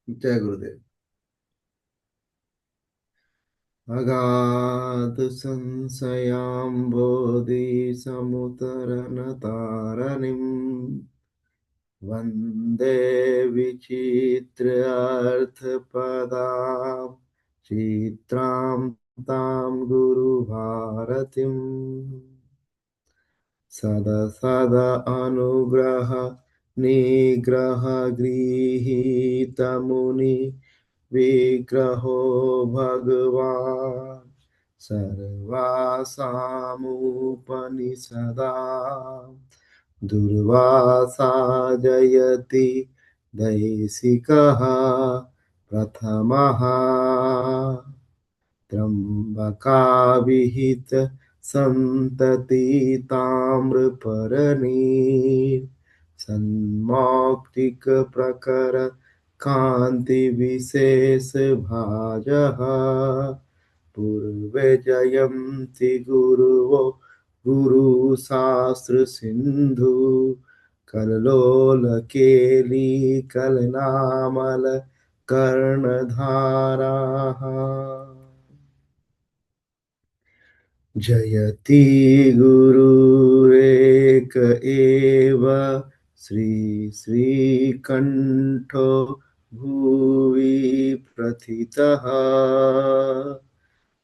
जय गुरुदेव। अगाध संशयाम्बोधि समुतरनतारणिम् वन्दे विचित्र्यर्थपदां चित्रां तां गुरुभारतीम् सदा सदा अनुग्रह निग्रह गृहीतमुनि विग्रहो भगवान् सर्वासामुपनिषदा दुर्वासा जयति दैसिकः प्रथमः त्र्यम्बकाभिहित संतति ताम्रपर्णी सन्मौक्तिक प्रकर कांति विशेष भाजः पूर्वे जयन्ति गुरुवो गुरु शास्त्र सिंधु कल्लोल केली कलनामल कर्णधाराः जयति गुरुरेक एव श्रीकण्ठो भुवि प्रथितः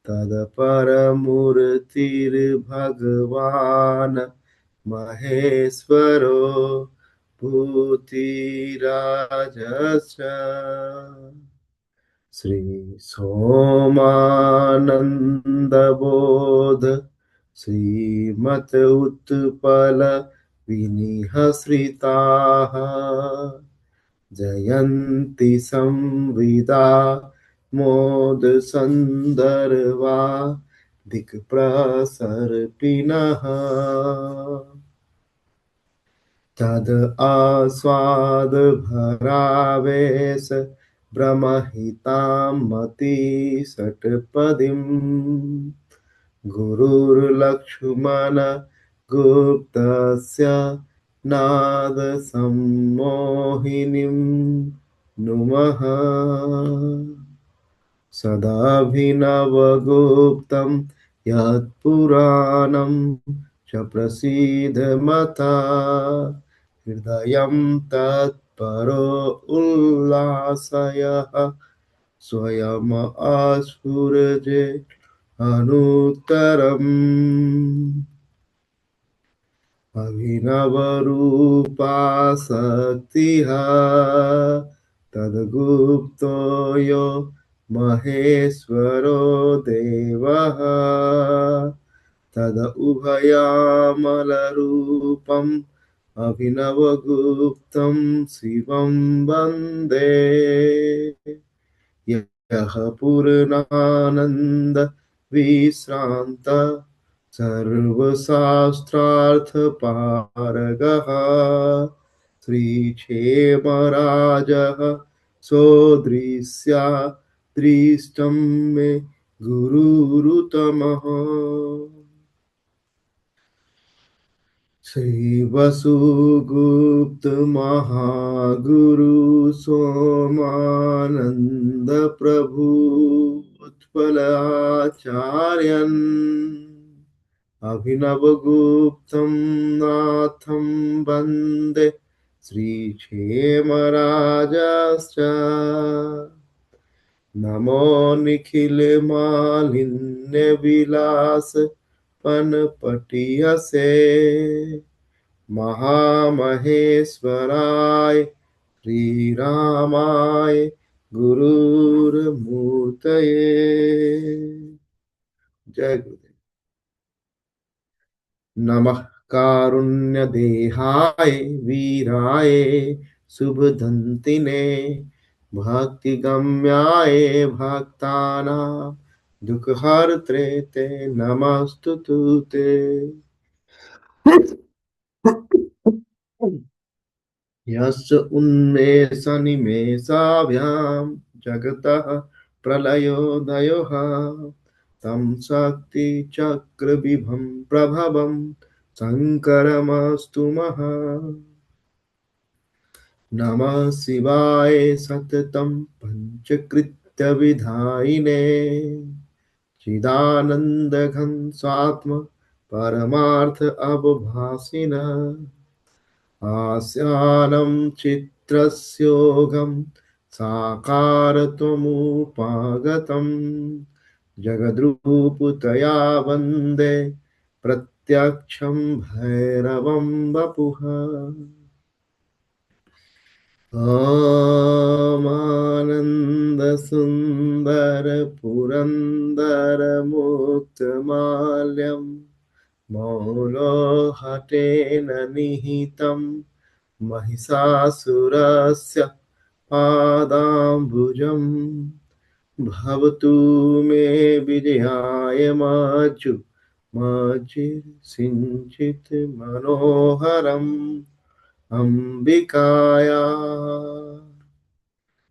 तत्परमूर्तिर्भगवान् महेश्वरो भूतिराजश्च श्री सोमानंदबोध श्रीमत उत्पल विनिहश्रिताः जयन्ति संविदा मोद संदर्वा दिक्प्रसर्पिणः तद आस्वाद भरावेश ब्रह्महितां मति षट्पदीम् गुरुर्लक्ष्मण गुप्तस्य नाद सम्मोहिनीं नुमः सदाभिनवगुप्तं यत्पुराणं च प्रसीदमता हृदयं तत्परो उल्लासयः स्वयम् आस्फुरजे अनुत्तरम् अभिनवरूपा शक्तिः तद्गुप्तो यो महेश्वरो देवः तद उभयामलरूपम् अभिनवगुप्तं शिवं वन्दे यः पूर्णानन्द विश्रान्त सर्वशास्त्रार्थपारगः श्रीक्षेमराजः सोदृश्या दृष्टं मे गुरुरुतमः श्रीवसुगुप्त महागुरु सोमानंद प्रभु उत्पल आचार्यन् अभिनवगुप्तं नाथं वन्दे श्रीक्षेमराजश्च नमो निखिलमालिन्यविलास पनपटियसे महामहेश्वराय श्रीरामाय गुरुर्मूर्तये जय गुरुदेव। नमः कारुण्यदेहाय वीराय शुभदन्तिने भक्तिगम्याय भक्तानां दुःखहर्त्रे ते नमस्तुते ते यस्य उन्मेषनिमेषाभ्यां जगतः प्रलयोदयोः तं शक्तिचक्रविभं प्रभवं शङ्करमस्तु महः नमः शिवाय सततं पञ्चकृत्यविधायिने चिदानन्दघं स्वात्म परमार्थ अवभासिन आस्यानं चित्रस्योगं साकारत्वमुपागतम् जगद्रूपतया वन्दे प्रत्यक्षं भैरवं वपुः आमानन्दसुन्दरपुरन्दरमुक्तमाल्यं मौलोहटेन निहितं महिषासुरस्य पादाम्बुजम् भवतु मे विजयाय मज्जिसिञ्चित् मनोहरम् अम्बिकाया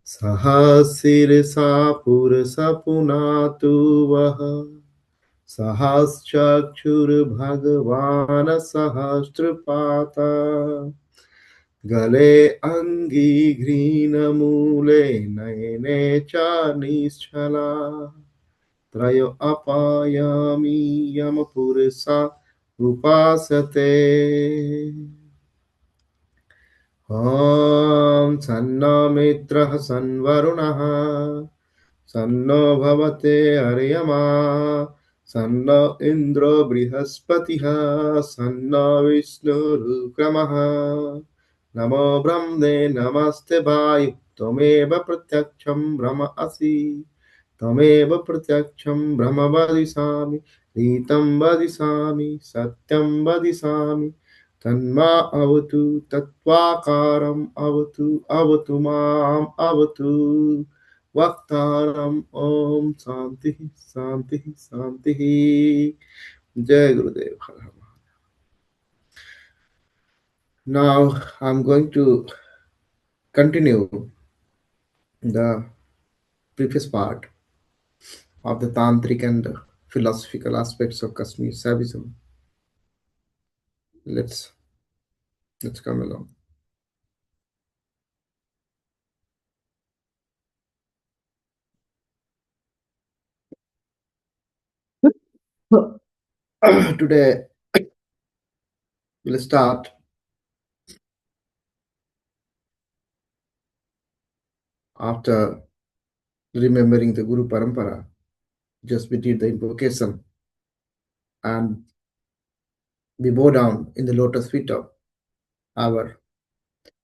सहस्रशिरसा पुरसपुनातु वः सहस्रचक्षुर्भगवान् सहस्रपाता गले अङ्घ्रिग्रीणमूले नयने च निश्चला त्रयो अपायामि यमपुरसा उपासते ॐ सन्नो मित्रः सन्वरुणः सन्नो भवते अर्यमा सन्नो इन्द्रो बृहस्पतिः सन्नो विष्णुरुक्रमः नमो ब्रह्मणे नमस्ते वायु त्वमेव प्रत्यक्षं ब्रह्म असि त्वमेव प्रत्यक्षं ब्रह्म वदिष्यामि रीतं वदिष्यामि सत्यं वदिष्यामि तन्मा अवतु तत्त्वाकारम् अवतु अवतु माम् अवतु वक्तारम् ॐ शान्तिः शान्तिः शान्तिः जय गुरुदेव हर हर Mahadev. Now I'm going to continue the previous part of the Tantric and philosophical aspects of Kasmir Shavism. Let's come along. Today we'll start after remembering the Guru Parampara. Just we did the invocation and we bow down in the lotus feet of our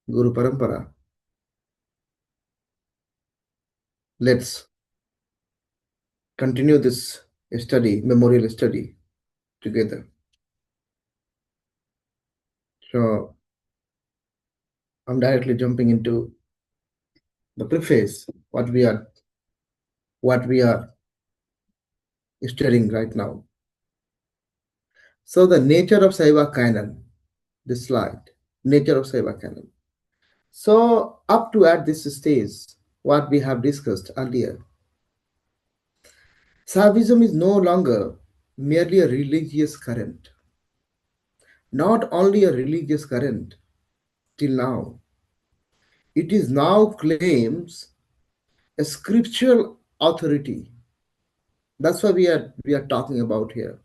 Guru Parampara. Let's continue this study, memorial study together. So I'm directly jumping into the preface, what we are studying right now. So the nature of Saiva canon, this slide, nature of Saiva canon. So up to at this stage, what we have discussed earlier, Saivism is no longer merely a religious current. Not only a religious current till now, it is now claims a scriptural authority. That's why we are talking about here.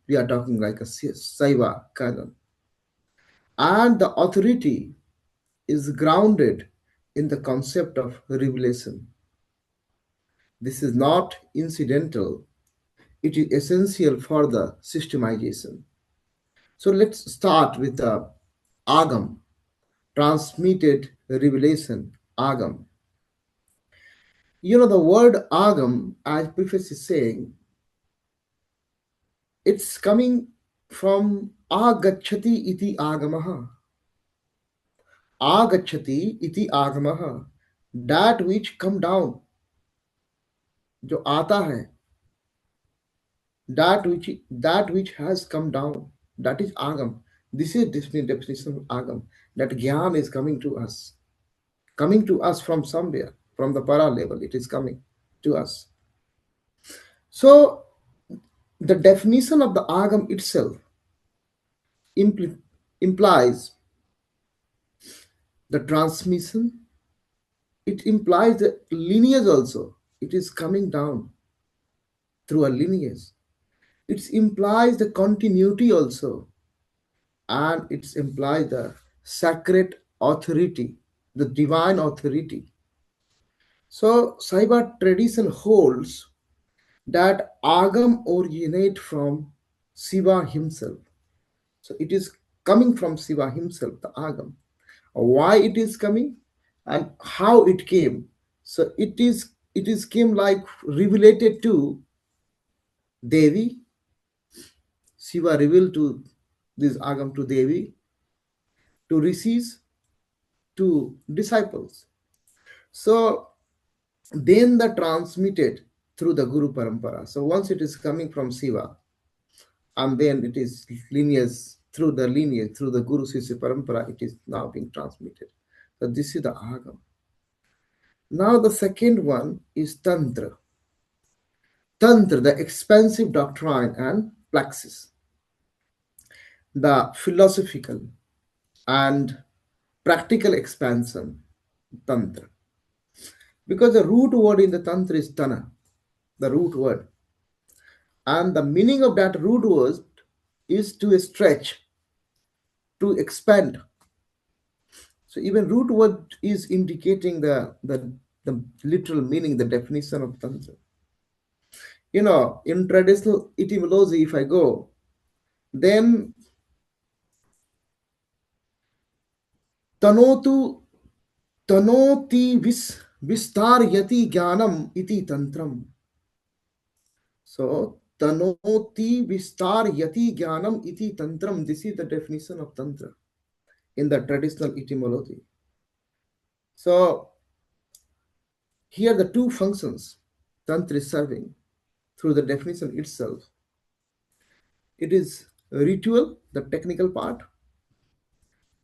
We are talking like a Saiva canon. And the authority is grounded in the concept of revelation. This is not incidental, it is essential for the systemization. So let's start with the Agam, transmitted revelation, Agam. You know, the word Agam, as Preface is saying, it's coming from Agachati iti Agamaha. Agachati iti Agamaha. That which come down, जो आता है, that which has come down, that is Agam. This is definition of Agam. That Gyan is coming to us from somewhere, from the para level. It is coming to us. So the definition of the Agam itself implies The transmission, it implies the lineage also. It is coming down through a lineage. It implies the continuity also, and it implies the sacred authority, the divine authority. So, Saiva tradition holds that Agam originate from Shiva himself. So, it is coming from Shiva himself, the Agam. Why it is coming and how it came. So, it is came like revelated to Devi. Shiva revealed to this Agam to Devi, to rishis, to disciples. So then the transmitted through the Guru Parampara. So once it is coming from Shiva, and then it is lineage, through the Guru Sisya Parampara, it is now being transmitted. So this is the Agam. Now the second one is Tantra. Tantra, the expansive doctrine and praxis, the philosophical and practical expansion, Tantra. Because the root word in the Tantra is Tana, the root word. And the meaning of that root word is to stretch, to expand. So even root word is indicating the literal meaning, the definition of Tantra. In traditional etymology, if I go, then tanotu tanoti vistar yati jnanam iti tantram. So tanoti vistar yati jnanam iti tantram. This is the definition of Tantra in the traditional etymology. So here the two functions Tantra is serving through the definition itself. It is ritual, the technical part,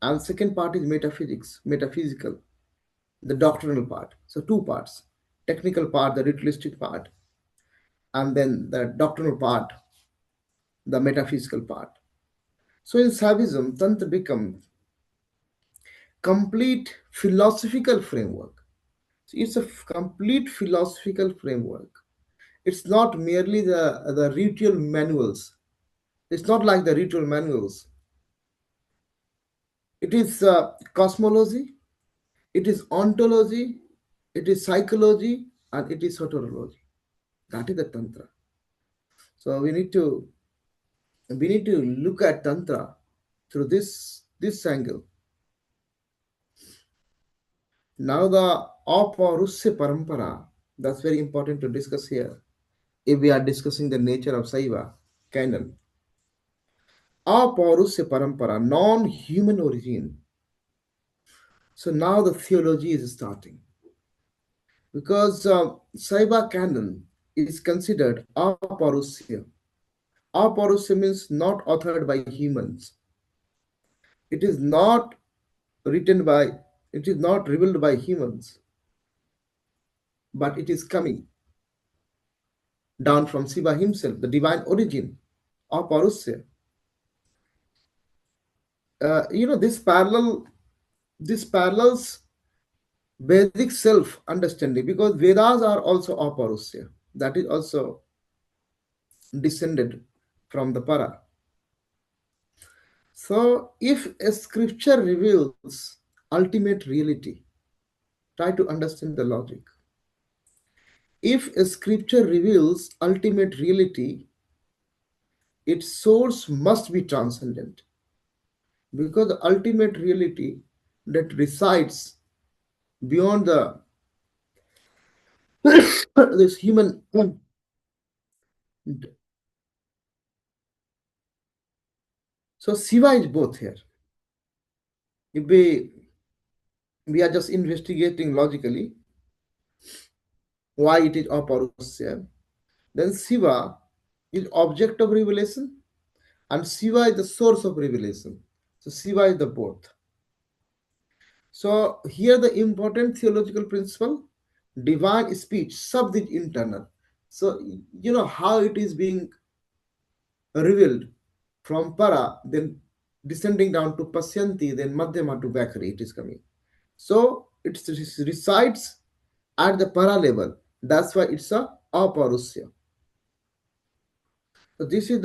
and second part is metaphysical, the doctrinal part. So two parts, technical part, the ritualistic part, and then the doctrinal part, the metaphysical part. So in Shaivism, Tantra becomes complete philosophical framework. So it's a complete philosophical framework. It's not merely the ritual manuals. It's not like the ritual manuals. It is cosmology, it is ontology, it is psychology, and it is soteriology. That is the Tantra. So we need to look at Tantra through this angle. Now the Aparusya Parampara, that's very important to discuss here if we are discussing the nature of Saiva canon. Aparusya Parampara, non-human origin. So now the theology is starting. Because Saiva canon is considered aparusya. Aparusya means not authored by humans. It is not written by, it is not revealed by humans, but it is coming down from Shiva himself, the divine origin, aparusya. This parallels Vedic self understanding, because Vedas are also aparusya. That is also descended from the para. So, if a scripture reveals ultimate reality, try to understand the logic. If a scripture reveals ultimate reality, its source must be transcendent, because the ultimate reality that resides beyond the this human. So Shiva is both here. If we are just investigating logically why it is aparusya, then Shiva is object of revelation and Shiva is the source of revelation. So Shiva is the both. So here the important theological principle, divine speech, sub is internal. So you know how it is being revealed from para, then descending down to pasyanti, then madhyama to bakari, it is coming. So it resides at the para level. That's why it's a aparusya. So this is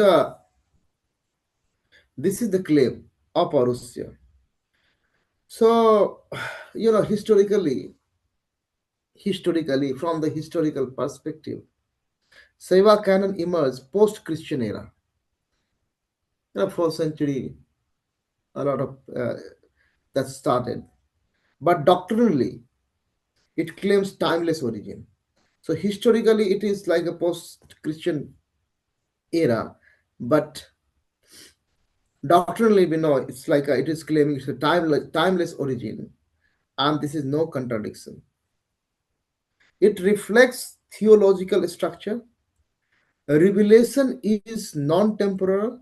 the claim aparusya. So historically, from the historical perspective, Saiva canon emerged post-Christian era. 4th century, a lot of that started. But doctrinally, it claims timeless origin. So historically, it is like a post-Christian era, but doctrinally, we know it's like it is claiming it's a timeless origin, and this is no contradiction. It reflects theological structure. Revelation is non-temporal.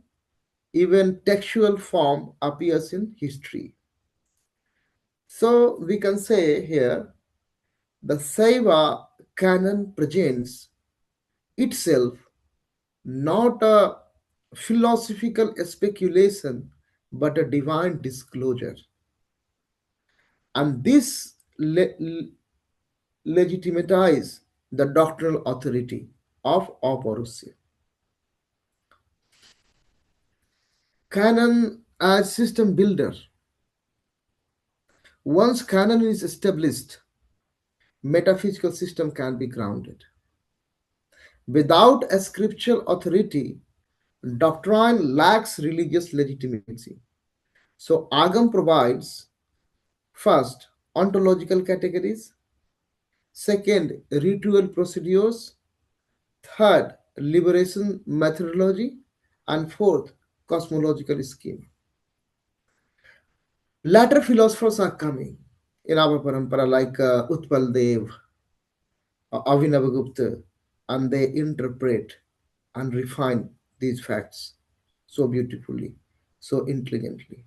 Even textual form appears in history. So we can say here the Saiva canon presents itself not a philosophical speculation but a divine disclosure. And this legitimizes the doctrinal authority of Parousia. Canon as system builder. Once canon is established, metaphysical system can be grounded. Without a scriptural authority, doctrine lacks religious legitimacy. So Agam provides first ontological categories, second ritual procedures, third liberation methodology, and fourth cosmological scheme. Later philosophers are coming in our parampara like Utpal Dev, Avinavagupta, and they interpret and refine these facts so beautifully, so intelligently.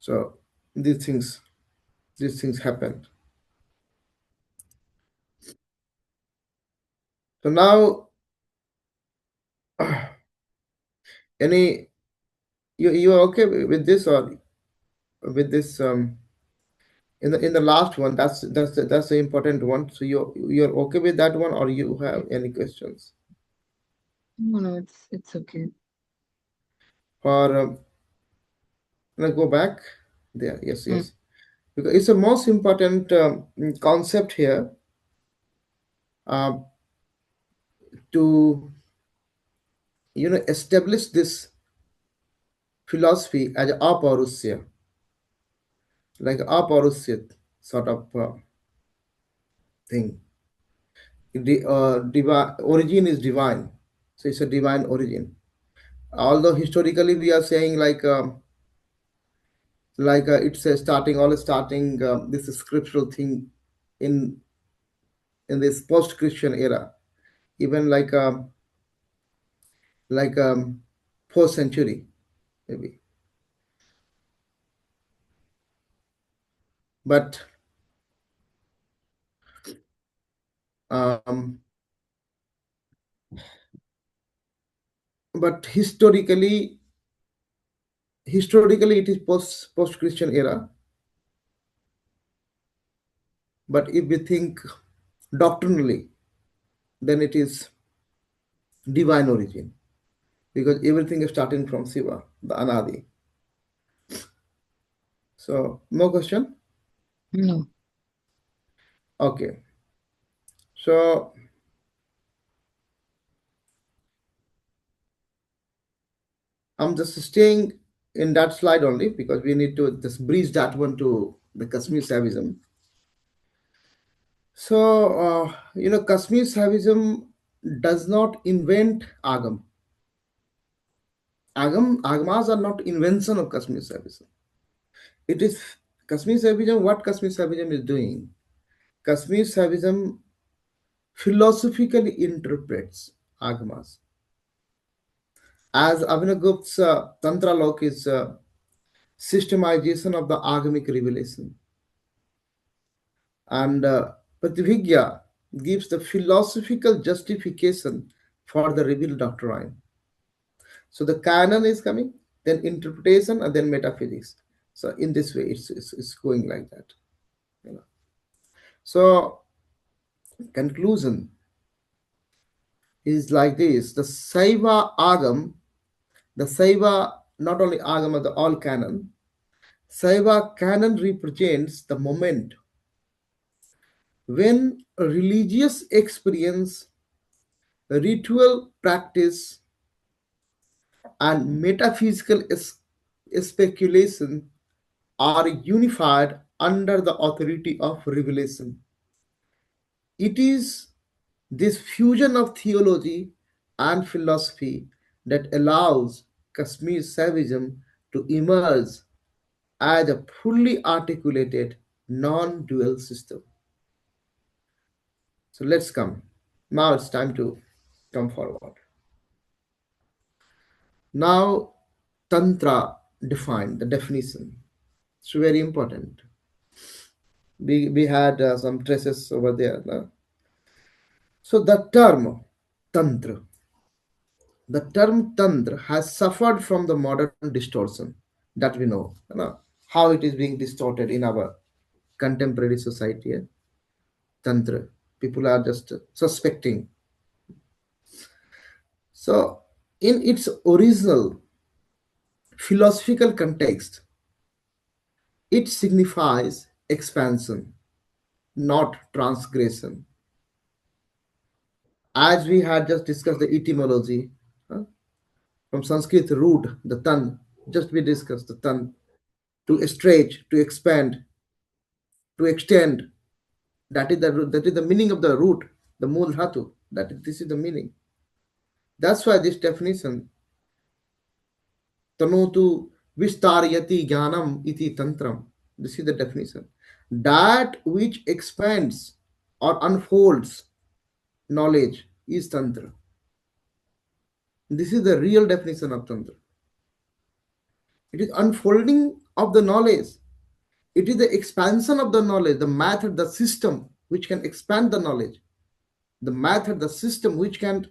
So these things, these things happen. So now, any you are okay with this or with this in the last one? That's the important one. So you're okay with that one, or you have any questions? No, no, it's okay. Or let's go back there. Yes, Mm. yes. Because it's the most important concept here uh, to establish this philosophy as aparusya, like aparusya sort of thing. The origin is divine, so it's a divine origin. Although historically we are saying it's a starting all starting this scriptural thing in this post-Christian era, even like 4th century maybe. But um, but historically it is post-Christian era. But if we think doctrinally, then it is divine origin because everything is starting from Shiva, the Anadi. So no question. No. Okay. So I'm just staying in that slide only because we need to just breeze that one to the Kasmir Shavism. So Kasmir Shavism does not invent Agam. Agamas are not invention of Kashmir Sufism. It is Kashmir Sufism. What Kashmir Sufism is doing? Kashmir Sufism philosophically interprets Agamas. As Avinagupta's Tantra Lok is systemization of the Agamic revelation. And Prativigya gives the philosophical justification for the revealed doctrine. So the canon is coming, then interpretation, and then metaphysics. So in this way, it's going like that. You know. So conclusion is like this: the Saiva Agam, the Saiva not only Agam but the all canon. Saiva canon represents the moment when religious experience, ritual practice, and metaphysical speculation are unified under the authority of revelation. It is this fusion of theology and philosophy that allows Kashmir Savagism to emerge as a fully articulated non dual system. So let's come. Now it's time to come forward. Now, Tantra defined, the definition. It's very important. We had some traces over there. No? So the term Tantra, the term Tantra has suffered from the modern distortion that we know, you know how it is being distorted in our contemporary society. Tantra, people are just suspecting. So, in its original philosophical context, it signifies expansion, not transgression. As we had just discussed the etymology, huh, from Sanskrit root, the tan, just we discussed the tan, to stretch, to expand, to extend. That is the meaning of the root, the mool dhatu. This is the meaning. That's why this definition, tanotu vistaryati jnanam iti tantram. This is the definition. That which expands or unfolds knowledge is tantra. This is the real definition of tantra. It is unfolding of the knowledge. It is the expansion of the knowledge, the method, the system which can expand the knowledge, the method, the system which can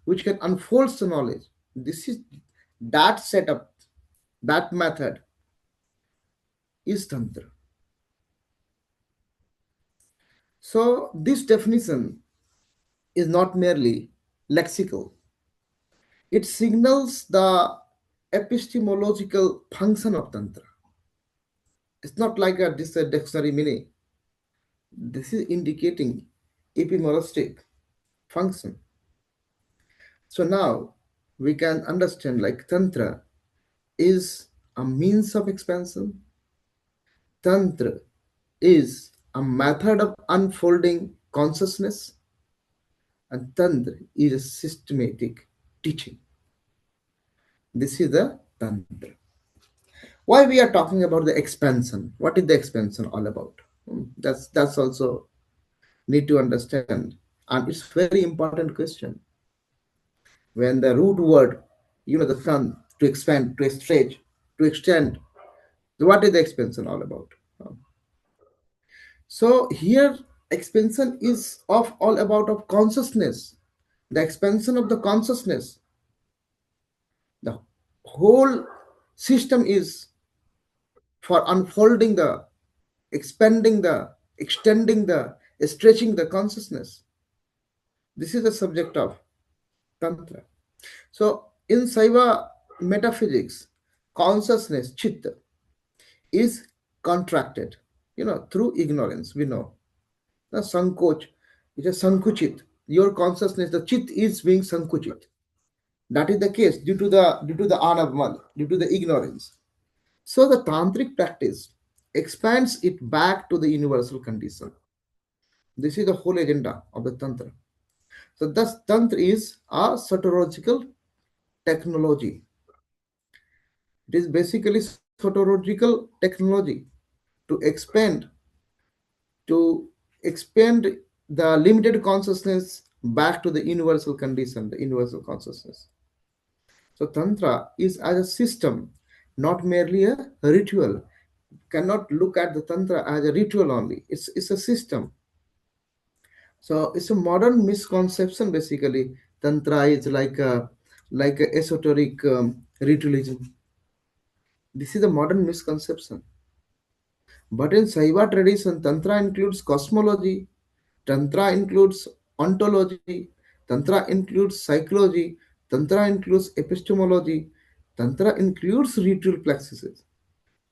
unfold the knowledge. This is that setup, that method is tantra. So this definition is not merely lexical. It signals the epistemological function of tantra. It's not like this dictionary meaning. This is indicating epimeristic function. So now we can understand like Tantra is a means of expansion. Tantra is a method of unfolding consciousness, and Tantra is a systematic teaching. This is the Tantra. Why we are talking about the expansion? What is the expansion all about? That's also need to understand, and it's very important question. When the root word, the sun, to expand, to stretch, to extend, what is the expansion all about? So here expansion is of all about of consciousness, the expansion of the consciousness. The whole system is for unfolding the, expanding the, extending the, stretching the consciousness. This is the subject of tantra. So in Saiva metaphysics, consciousness, chitta, is contracted, through ignorance. We know the sankoch, it is sankuchit. Your consciousness, the chit is being sankuchit. That is the case due to the anavmal, due to the ignorance. So the tantric practice expands it back to the universal condition. This is the whole agenda of the tantra. So thus tantra is a soteriological technology. It is basically soteriological technology to to expand the limited consciousness back to the universal condition, the universal consciousness. So Tantra is as a system, not merely a ritual. Cannot look at the Tantra as a ritual only. It's a system. So it's a modern misconception basically. Tantra is like a esoteric ritualism. This is a modern misconception. But in Saiva tradition, Tantra includes cosmology, Tantra includes ontology, Tantra includes psychology, Tantra includes epistemology, Tantra includes ritual practices,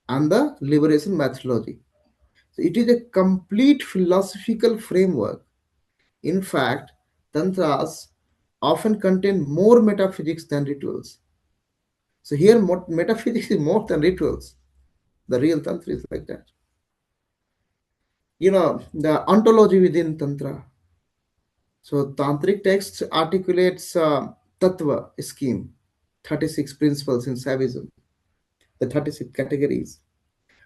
and the liberation methodology. So it is a complete philosophical framework. In fact, Tantras often contain more metaphysics than rituals. So here, metaphysics is more than rituals. The real Tantra is like that. The ontology within Tantra. So Tantric text articulates tattva scheme, 36 principles in Shaivism, the 36 categories,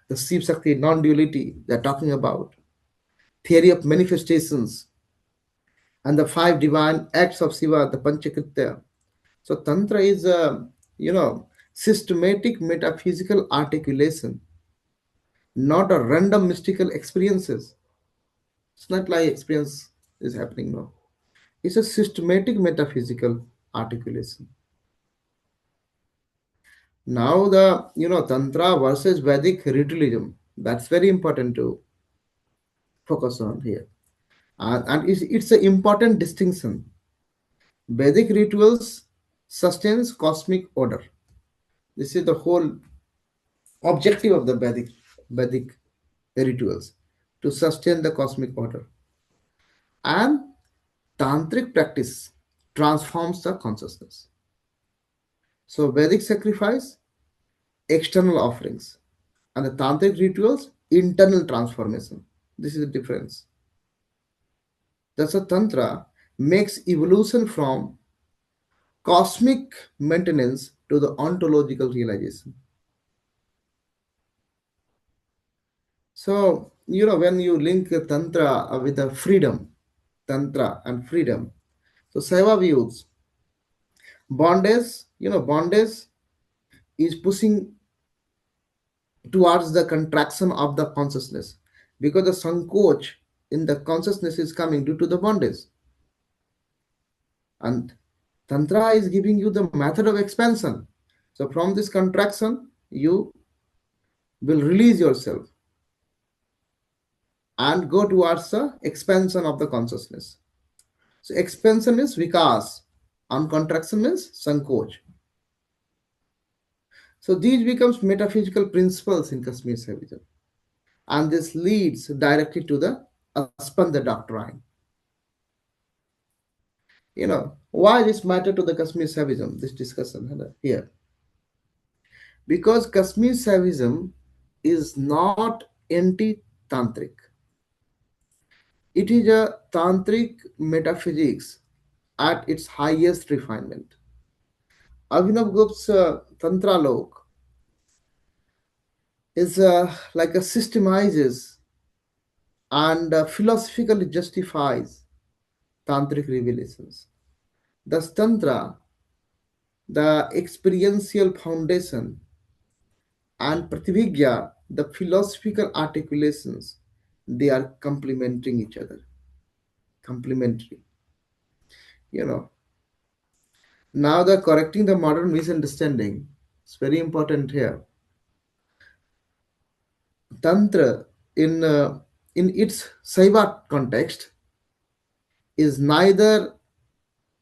the Shiv Shakti non-duality they're talking about, theory of manifestations, and the five divine acts of Shiva, the Panchakritya. So Tantra is a, systematic metaphysical articulation, not a random mystical experiences. It's not like experience is happening now. It's a systematic metaphysical articulation. Now the Tantra versus Vedic ritualism. That's very important to focus on here. And it's an important distinction. Vedic rituals sustains cosmic order. This is the whole objective of the Vedic rituals, to sustain the cosmic order. And tantric practice transforms the consciousness. So Vedic sacrifice, external offerings, and the tantric rituals, internal transformation. This is the difference. Thus, a tantra makes evolution from cosmic maintenance to the ontological realization. So, when you link Tantra with the freedom, Tantra and freedom, so Saiva views bondage is pushing towards the contraction of the consciousness, because the sankoch in the consciousness is coming due to the bondage. And Tantra is giving you the method of expansion. So, from this contraction, you will release yourself and go towards the expansion of the consciousness. So expansion is vikas and contraction is sankoch. So these becomes metaphysical principles in Kasmir Shaivism. And this leads directly to the Aspanda doctrine. Why this matter to the Kasmir Shaivism, this discussion here? Because Kasmir Shaivism is not anti-tantric. It is a tantric metaphysics at its highest refinement. Abhinav Gupta's Tantra Lok is like a systemizes and philosophically justifies tantric revelations. Thus, Tantra, the experiential foundation, and Prativigya, the philosophical articulations, they are complementing each other. Complementary. You know. Now, the correcting the modern misunderstanding is very important here. Tantra, in its Saiva context, is neither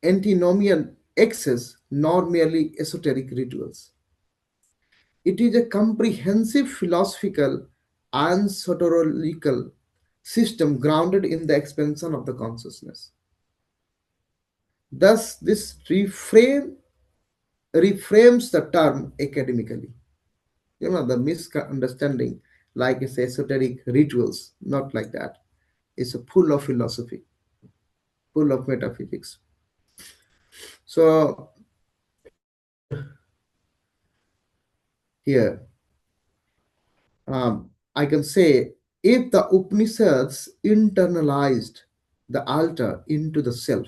antinomian excess nor merely esoteric rituals. It is a comprehensive philosophical and soteriological system grounded in the expansion of the consciousness. Thus, this reframes the term academically. The misunderstanding, like it's esoteric rituals, not like that. It's full of philosophy, full of metaphysics. So here, I can say, if the Upanishads internalized the altar into the self,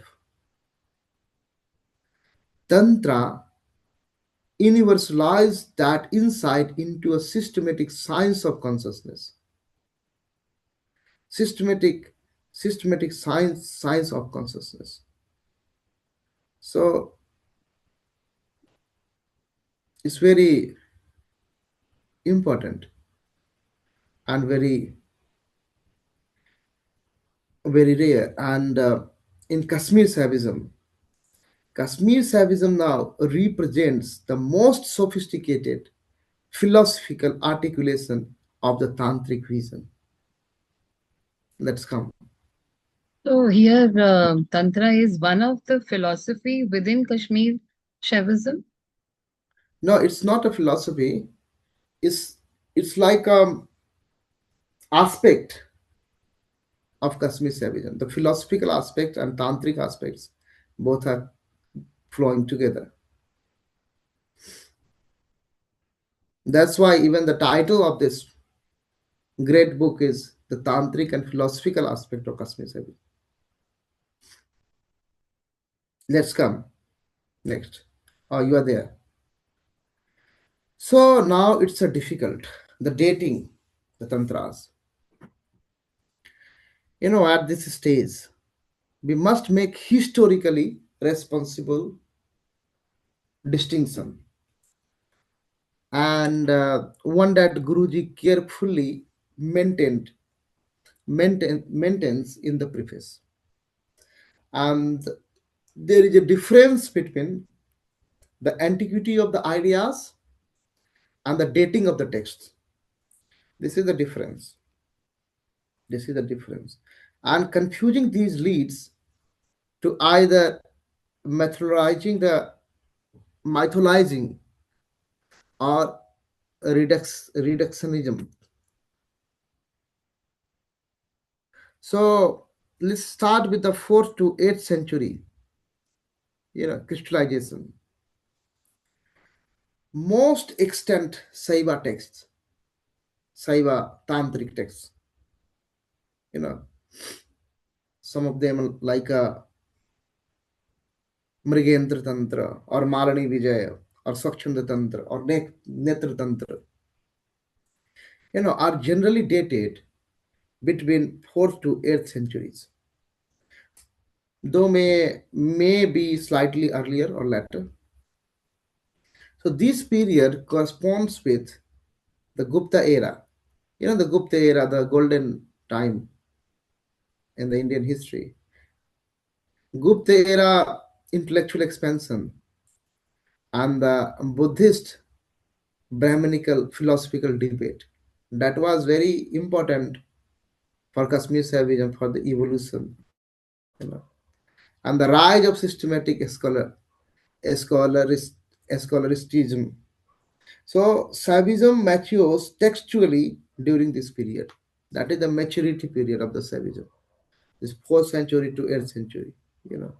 Tantra universalized that insight into a systematic science of consciousness, systematic, systematic science of consciousness. So it's very important and very rare. And in Kashmir Shavism now represents the most sophisticated philosophical articulation of the Tantric vision. Let's come. So here, Tantra is one of the philosophy within Kashmir Shaivism. No, it's not a philosophy. It's it's like aspect of Kashmir Shavism. The philosophical aspect and Tantric aspects both are flowing together. That's why even the title of this great book is The Tantric and Philosophical Aspect of Kashmir Shavism. Let's come next. Oh, you are there. So now it's a difficult. The dating, the tantras. At this stage, we must make historically responsible distinction, and one that Guruji carefully maintains in the preface. And there is a difference between the antiquity of the ideas and the dating of the texts. This is the difference. This is the difference. And confusing these leads to either mythologizing or reductionism. So let's start with the 4th to 8th century, crystallization. Most extant Saiva tantric texts, you know, some of them like Mrigendra Tantra or Malani Vijaya or Swachchanda Tantra or Netra Tantra, are generally dated between 4th to 8th centuries, though may be slightly earlier or later. So this period corresponds with the Gupta era. The Gupta era, the golden time in the Indian history. Gupta era intellectual expansion and the Buddhist Brahmanical philosophical debate. That was very important for Kashmir Savagism for the evolution, and the rise of systematic scholarism. So Savagism matures textually during this period. That is the maturity period of the Savagism. This 4th century to 8th century. You know.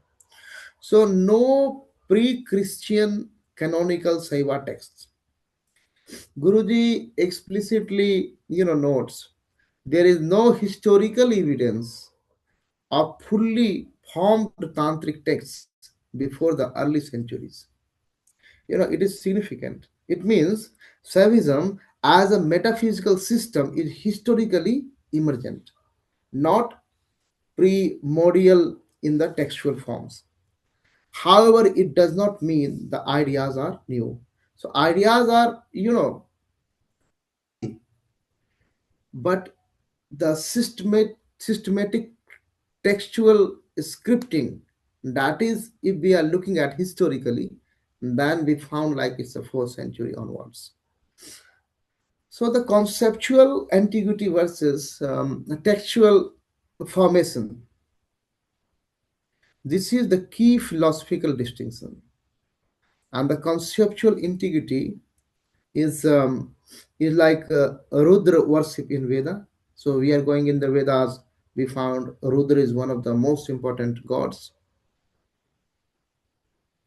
So no pre-Christian canonical Saiva texts. Guruji explicitly, notes there is no historical evidence of fully formed tantric texts before the early centuries. It is significant. It means Saivism as a metaphysical system is historically emergent, not primordial in the textual forms. However, it does not mean the ideas are new. So ideas are, but the systematic textual scripting, that is, if we are looking at historically, then we found like it's the 4th century onwards. So the conceptual antiquity versus the textual formation. This is the key philosophical distinction. And the conceptual antiquity is like Rudra worship in Veda. So we are going in the Vedas. We found Rudra is one of the most important gods.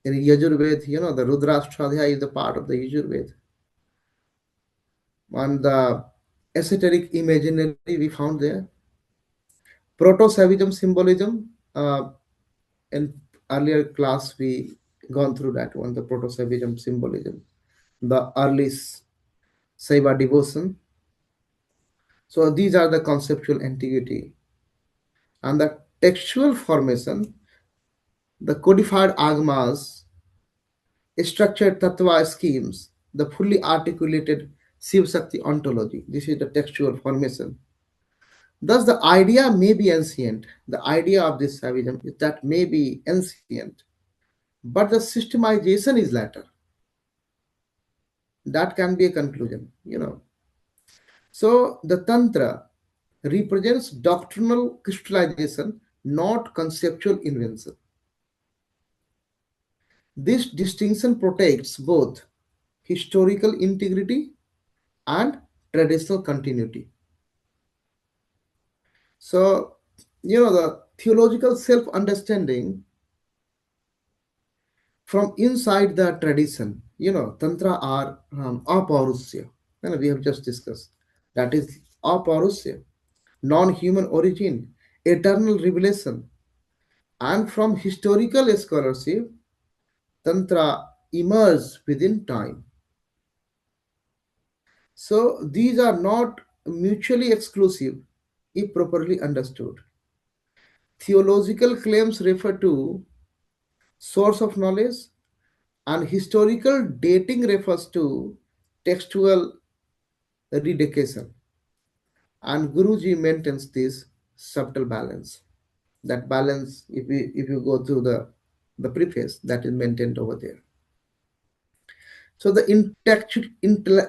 In Yajurved, the Rudrashtradhya is the part of the Yajurved. And the esoteric imaginary we found there. Proto-Savagism symbolism. In earlier class, we gone through that one, the Proto-Savagism symbolism. The early Saiva devotion. So these are the conceptual antiquity. And the textual formation, the codified agmas, structured tattva schemes, the fully articulated Shiv Shakti ontology. This is the textual formation. Thus, the idea may be ancient. The idea of this Shaivism is that may be ancient, but the systemization is later. That can be a conclusion. So, the Tantra represents doctrinal crystallization, not conceptual invention. This distinction protects both historical integrity and traditional continuity. So, the theological self understanding from inside the tradition, Tantra are aparusya. We have just discussed. That is aparusya, non human origin, eternal revelation. And from historical scholarship, Tantra emerged within time. So these are not mutually exclusive if properly understood. Theological claims refer to source of knowledge, and historical dating refers to textual redecation. And Guruji maintains this subtle balance. That balance, if you go through the preface, that is maintained over there. So the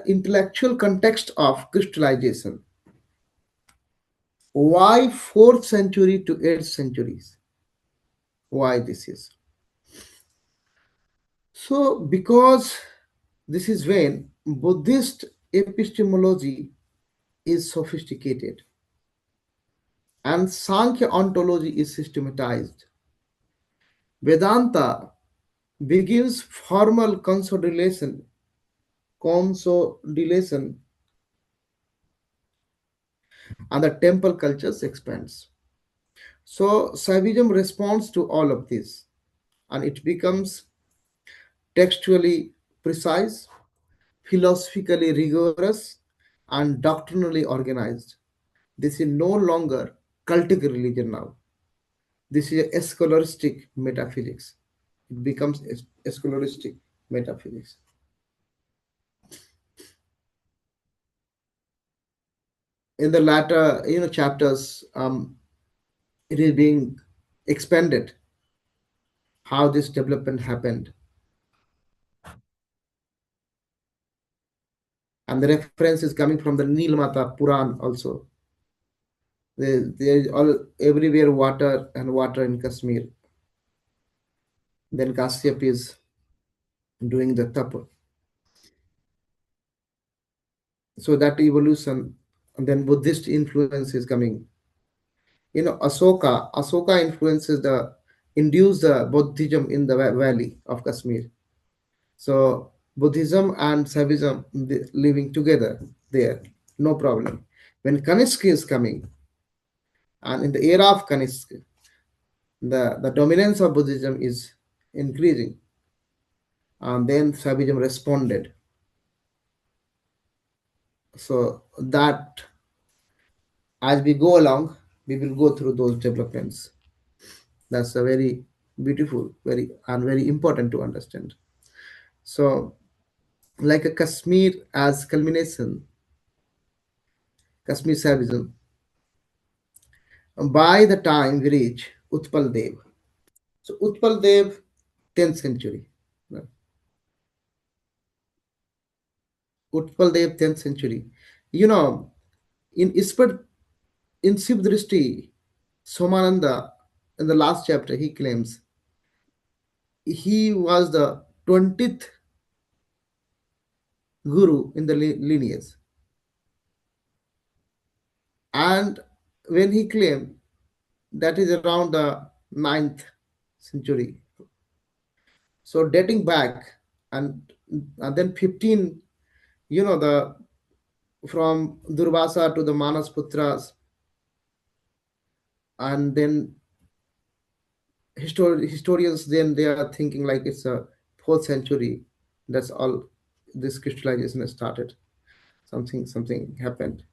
intellectual context of crystallization. Why 4th century to 8th centuries? Why this is? So because this is when Buddhist epistemology is sophisticated and Sankhya ontology is systematized. Vedanta begins formal consolidation, and the temple cultures expands. So Saivism responds to all of this, and it becomes textually precise, philosophically rigorous, and doctrinally organized. This is no longer cultic religion now. This is a scholaristic metaphysics. It becomes a scholaristic metaphysics. In the latter, chapters, it is being expanded how this development happened, and the reference is coming from the Nilmata Puran also. There is all everywhere water and water in Kashmir. Then Kashyap is doing the tapa. So that evolution, and then Buddhist influence is coming. Asoka influences the induced the Buddhism in the valley of Kashmir. So Buddhism and Saivism living together there, no problem. When Kanishk is coming, and in the era of Kanishk, the dominance of Buddhism is increasing, and then Saivism responded. So that as we go along, we will go through those developments. That's a very beautiful, very important to understand. So, like a Kashmir as culmination, Kashmir Saivism, by the time we reach Utpal Dev. So Utpal Dev, 10th century. Utpal Dev, 10th century. You know, in Ispad, in Sivdrishti, Somananda, in the last chapter, he claims he was the 20th guru in the lineage. And when he claimed that is around the 9th century, so dating back, and then 15, the from Durvasa to the Manas Putras, and then historians then they are thinking like it's a 4th century. That's all this crystallization has started. Something happened.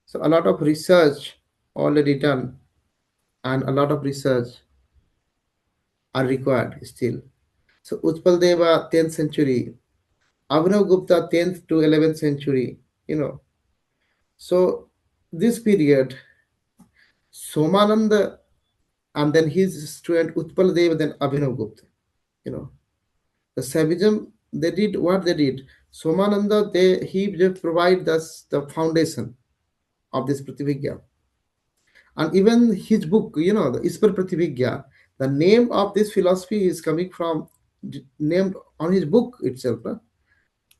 So a lot of research already done, and a lot of research are required still. So Utpal Deva, 10th century, Abhinav Gupta 10th to 11th century, you know. So this period, Somananda and then his student Utpal Dev, then Abhinav Gupta, you know. The Savagism, they did what they did. Somananda, he just provide us the foundation of this Prativigya. And even his book, the Ispar Prativigya, the name of this philosophy is coming from named on his book itself.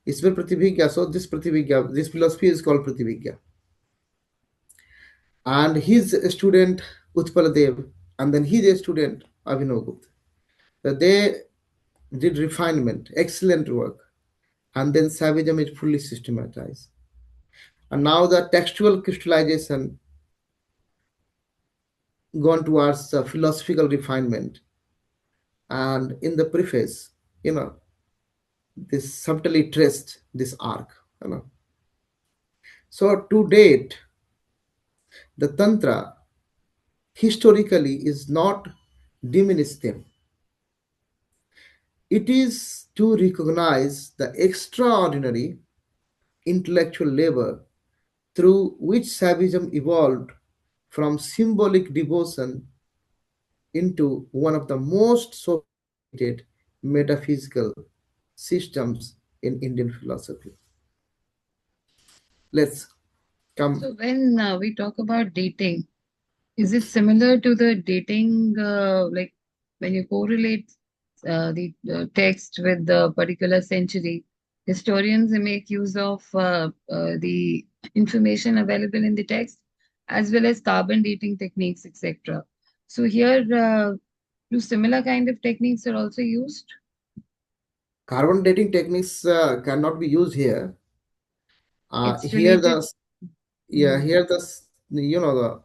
Ispar Prativigya. So this Prativigya, this philosophy is called Prativigya. And his student Utpal Dev, and then his student Abhinav Gupta. They did refinement, excellent work, and then Savagism is fully systematized. And now the textual crystallization gone towards philosophical refinement. And in the preface, you know, this subtly traced this arc. You know. So to date, the Tantra historically is not diminish them. It is to recognize the extraordinary intellectual labor through which Savagism evolved from symbolic devotion into one of the most sophisticated metaphysical systems in Indian philosophy. Let's come. So when we talk about dating, is it similar to the dating, like when you correlate the text with the particular century? Historians make use of the information available in the text as well as carbon dating techniques, etc. So here, do similar kind of techniques are also used? Carbon dating techniques cannot be used here. It's Here related. the yeah Hmm. here the the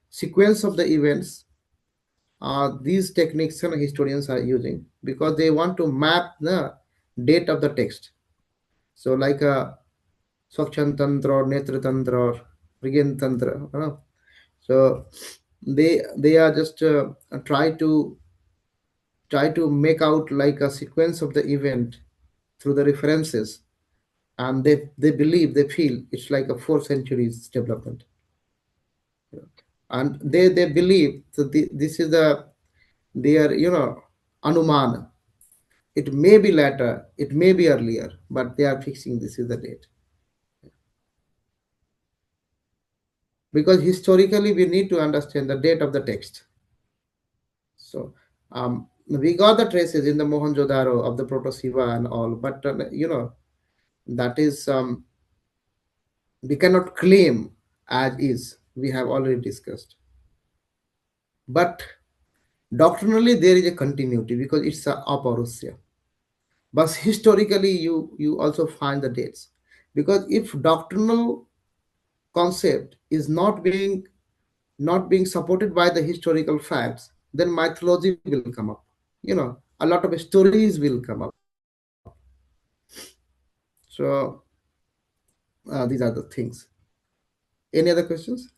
sequence of the events. These techniques historians are using because they want to map the date of the text. So like Swakshan Tantra or Netra Tantra or Prigen Tantra. So they are just try to make out like a sequence of the event through the references, and they believe they feel it's like a 4 centuries development, and they believe that this is their anuman. It may be later, it may be earlier, but they are fixing this is the date because historically we need to understand the date of the text. So we got the traces in the Mohenjo-daro of the proto-Siva and all, but that is we cannot claim as is. We have already discussed, but doctrinally there is a continuity because it's a aparusya. But historically, you also find the dates because if doctrinal concept is not being supported by the historical facts, then mythology will come up. A lot of stories will come up. So these are the things. Any other questions?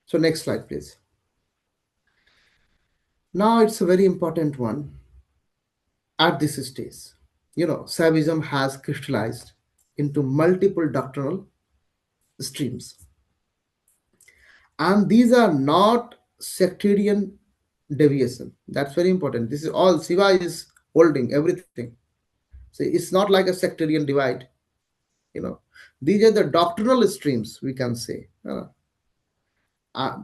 So next slide, please. Now it's a very important one at this stage. Savagism has crystallized into multiple doctrinal streams, and these are not sectarian deviation. That's very important. This is all Shiva is holding everything. So it's not like a sectarian divide. you know these are the doctrinal streams, we can say. Uh,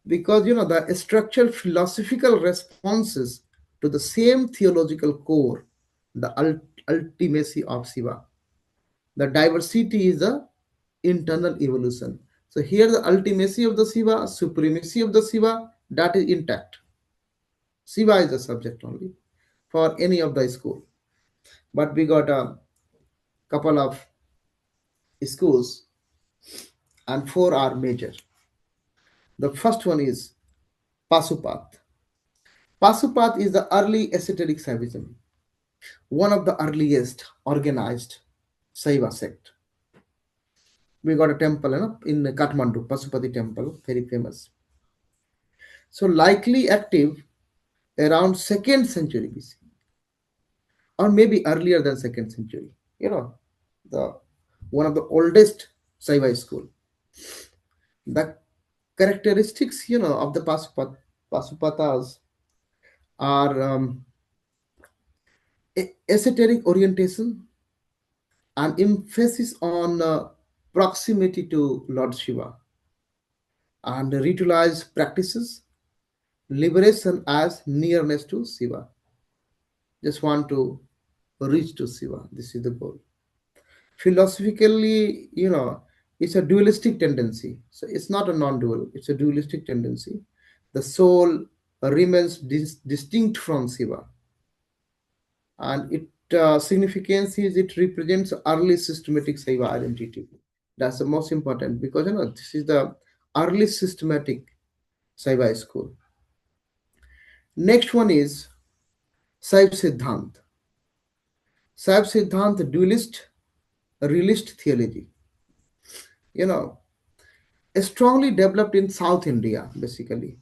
because the structured philosophical responses to the same theological core, the ultimacy of Shiva. The diversity is the internal evolution. So here the ultimacy of the Shiva, supremacy of the Shiva, that is intact. Shiva is the subject only for any of the school. But we got a couple of schools, and four are major. The first one is Pasupat. Pasupat is the early esoteric Saivism, one of the earliest organized Saiva sect. We got a temple in Kathmandu, Pasupati temple, very famous. So likely active around 2nd century BC, or maybe earlier than second century. You know, the one of the oldest Saiva school. The characteristics, of the Pasupatas are esoteric orientation and emphasis on proximity to Lord Shiva and ritualized practices, liberation as nearness to Shiva. Just want to reach to Shiva. This is the goal. Philosophically, it's a dualistic tendency. So it's not a non-dual, it's a dualistic tendency. The soul remains distinct from Shiva, and it significance is it represents early systematic Shiva identity. That's the most important because this is the early systematic Shiva school. Next one is Saiv Siddhant. Saiv Siddhant, dualist, realist theology. You know, strongly developed in South India, basically.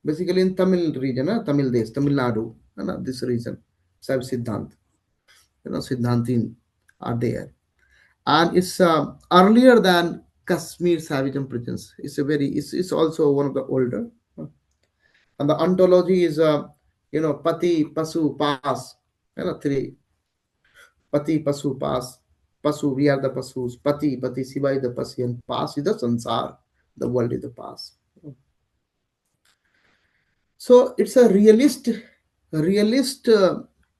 Basically in Tamil region, Tamil Des, Tamil Nadu, this region, Saiv Siddhant. Siddhantin are there. And it's earlier than Kasmir Savagism presence. It's also one of the older. And the ontology is, Pati, Pasu, Pas, three. Pati, Pasu, Pas. Pasu, we are the Pasus. Pati, Siva is the Pasi, and Pas is the Sansar. The world is the Pas. So it's a realist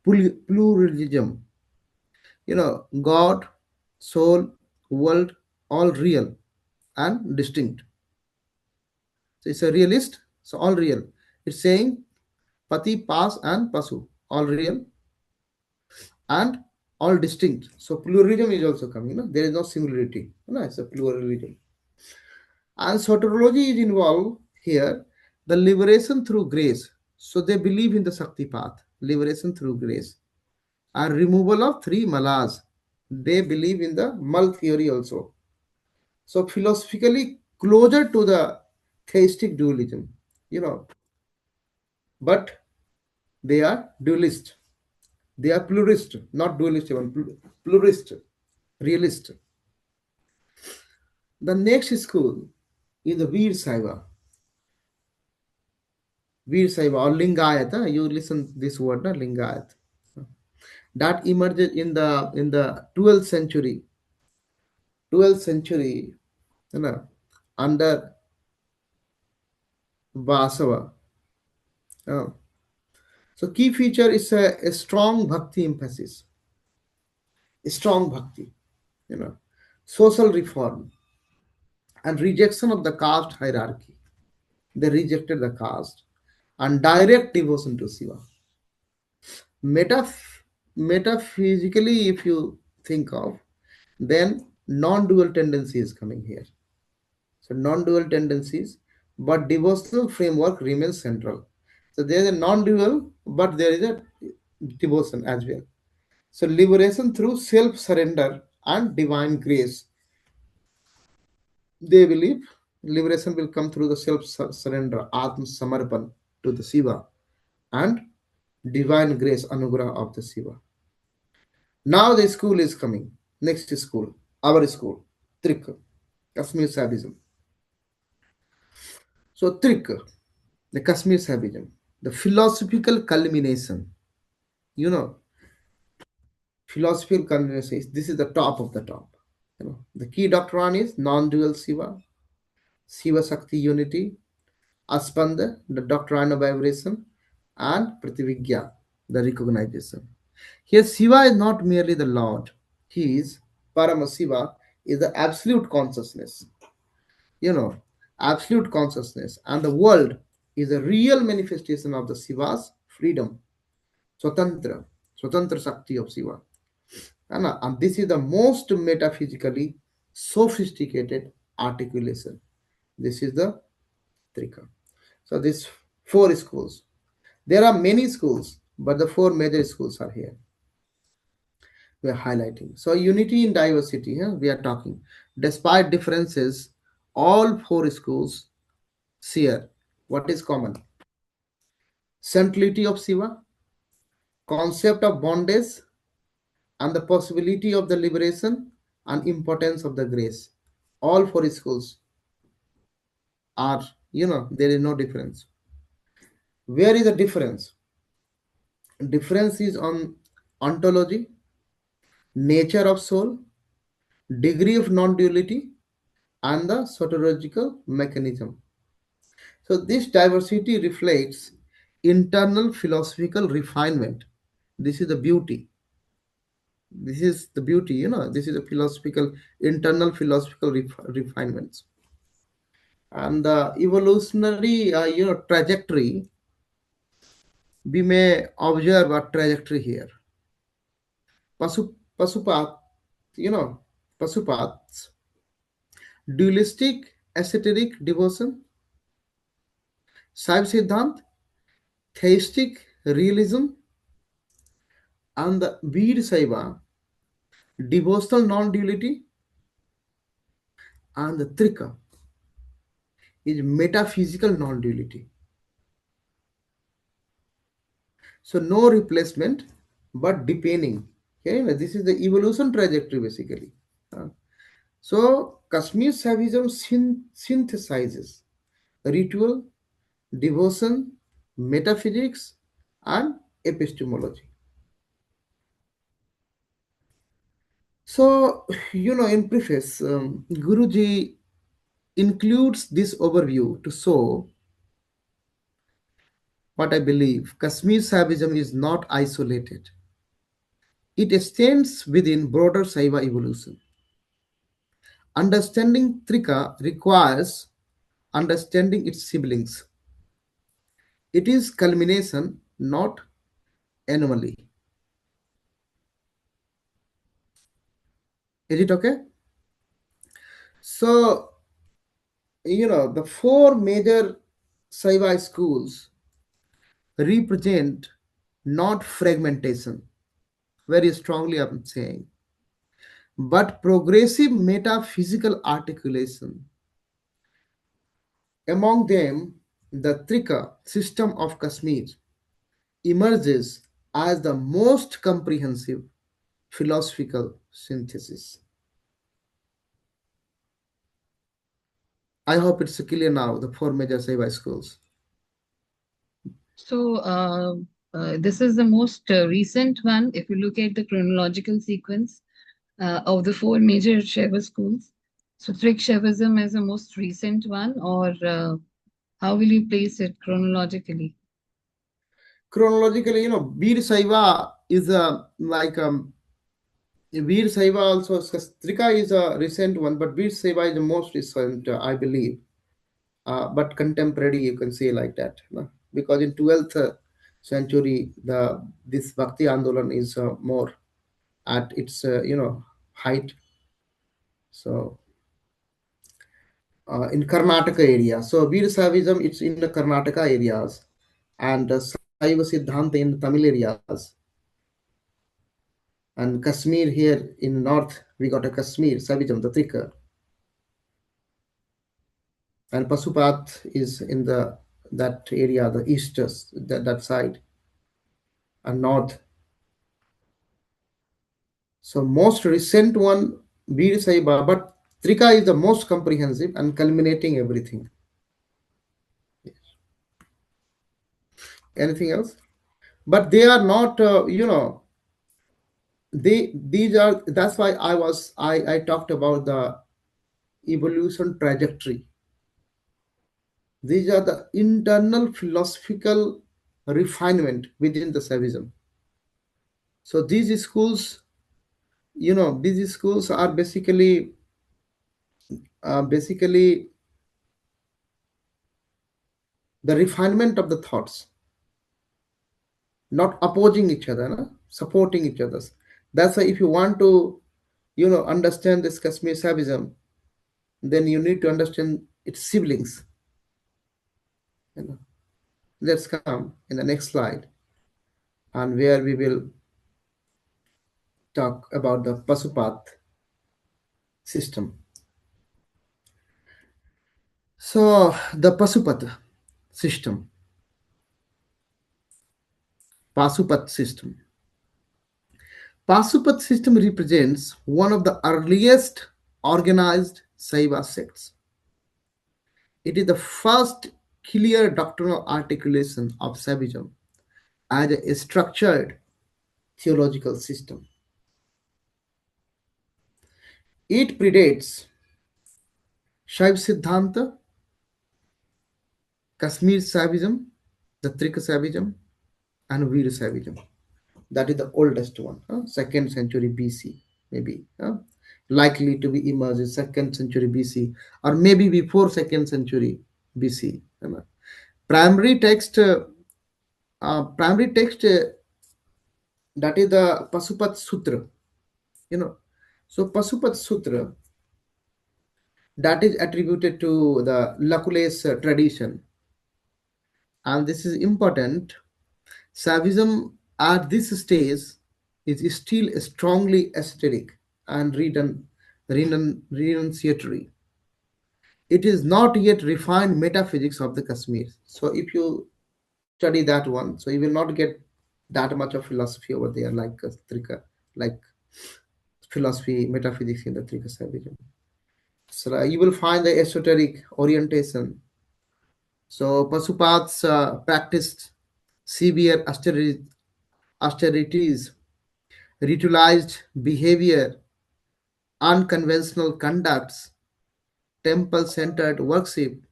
pluralism. God, soul, world, all real and distinct. So it's a realist, so all real. It's saying Pati, Pas, and Pasu, all real and all distinct. So pluralism is also coming. There is no singularity. It's a pluralism. And soteriology is involved here. The liberation through grace. So they believe in the Shakti path, liberation through grace, and removal of three malas. They believe in the mal theory also. So philosophically closer to the theistic dualism, you know, but they are dualist. They are pluralist, not dualist, even pluralist, realist. The next school is the Veer Saiva or Lingayat. You listen this word, Lingayat. That emerged in the 12th century. 12th century, under Vasava. Uh, so key feature is a strong bhakti emphasis, strong bhakti, you know, social reform and rejection of the caste hierarchy. They rejected the caste and direct devotion to Shiva. Metaph- Metaphysically, if you think of, then non-dual tendency is coming here. So non-dual tendencies, but devotional framework remains central. So there is a non-dual, but there is a devotion as well. So liberation through self-surrender and divine grace. They believe liberation will come through the self-surrender, Atma Samarpan to the Shiva and divine grace, Anugrah of the Shiva. Now the school is coming. Next school, our school, Trik, Kashmir Sadism. So Trik, the Kashmir Savagism, the philosophical culmination. You know, philosophical culmination is this is the top of the top. The key doctrine is non-dual Shiva, Shiva Shakti unity, Aspanda, the doctrine of vibration, and Prativigya, the recognition. Here, Shiva is not merely the Lord; he is Paramashiva, is the absolute consciousness. You know, absolute consciousness, and the world is a real manifestation of the Shiva's freedom, Swatantra, Swatantra Shakti of Shiva. And this is the most metaphysically sophisticated articulation. This is the Trika. So these four schools. There are many schools, but the four major schools are here. We are highlighting. So unity in diversity, we are talking. Despite differences, all four schools share what is common. Centrality of Shiva, concept of bondage and the possibility of the liberation and importance of the grace. All four schools are, there is no difference. Where is the difference? Difference is on ontology, nature of soul, degree of non-duality, and the soteriological mechanism. So this diversity reflects internal philosophical refinement. This is the beauty. This is the beauty, this is a philosophical, internal philosophical refinements. And the evolutionary, trajectory, we may observe a trajectory here. Pasupat, you know, Pasupats, dualistic ascetic devotion, Saiv Siddhant, theistic realism, and the Veer Saiva, devotional non-duality, and the Trika is metaphysical non-duality. So no replacement, but deepening. Okay, this is the evolution trajectory basically. Uh, So Kashmir Saivism synthesizes ritual, devotion, metaphysics, and epistemology. So, in preface, Guruji includes this overview to show what I believe Kashmir Saivism is not isolated. It extends within broader Saiva evolution. Understanding Trika requires understanding its siblings. It is culmination, not anomaly. Is it okay? So, the four major Saiva schools represent not fragmentation, very strongly I'm saying, but progressive metaphysical articulation. Among them, the Trika system of Kashmir emerges as the most comprehensive philosophical synthesis. I hope it's clear now, the four major Saiva schools. So, this is the most recent one. If you look at the chronological sequence of the four major Shiva schools, so Trick Shaivism is the most recent one, or how will you place it chronologically? Chronologically, Veer Saiva is Veer Saiva also, Trika is a recent one, but Veer Saiva is the most recent, I believe. But contemporary, you can say like that. Because in 12th century, this Bhakti Andolan is more at its, height. So in Karnataka area. So Veer Saivism, it's in the Karnataka areas. And Saiva Siddhanta in the Tamil areas. And Kashmir here in north, we got a Kashmir, Saivism, the Trika. And Pasupat is in that area, the east, that side, and north. So most recent one, Veer Saiba, but Trika is the most comprehensive and culminating everything. Yes. Anything else? But they are not, these are, that's why I talked about the evolution trajectory. These are the internal philosophical refinement within the Saivism. So these schools are basically the refinement of the thoughts, not opposing each other, no? Supporting each other. That's why if you want to, understand this Kashmir Saivism, then you need to understand its siblings. You know. Let's come in the next slide, and where we will talk about the Pasupat system. So the Pasupat system, Pasupat system. Pasupat system represents one of the earliest organized Saiva sects. It is the first clear doctrinal articulation of Saivism as a structured theological system. It predates Shaiv Siddhanta, Kasmir Saivism, the Trika Saivism, and Veer Saivism. That is the oldest one, 2nd century BC, maybe. Likely to be emerged in 2nd century BC, or maybe before 2nd century BC. Primary text, primary text, that is the Pasupat Sutra. You know, so Pasupat Sutra, that is attributed to the Lakules tradition, and this is important. Saivism at this stage is still strongly aesthetic and renunciatory. It is not yet refined metaphysics of the Kashmir. So if you study that one, so you will not get that much of philosophy over there, like Trika, like philosophy, metaphysics in the Trika Saivism. So you will find the esoteric orientation. So Pasupats practiced severe austerities, ritualized behavior, unconventional conducts, temple centered worship.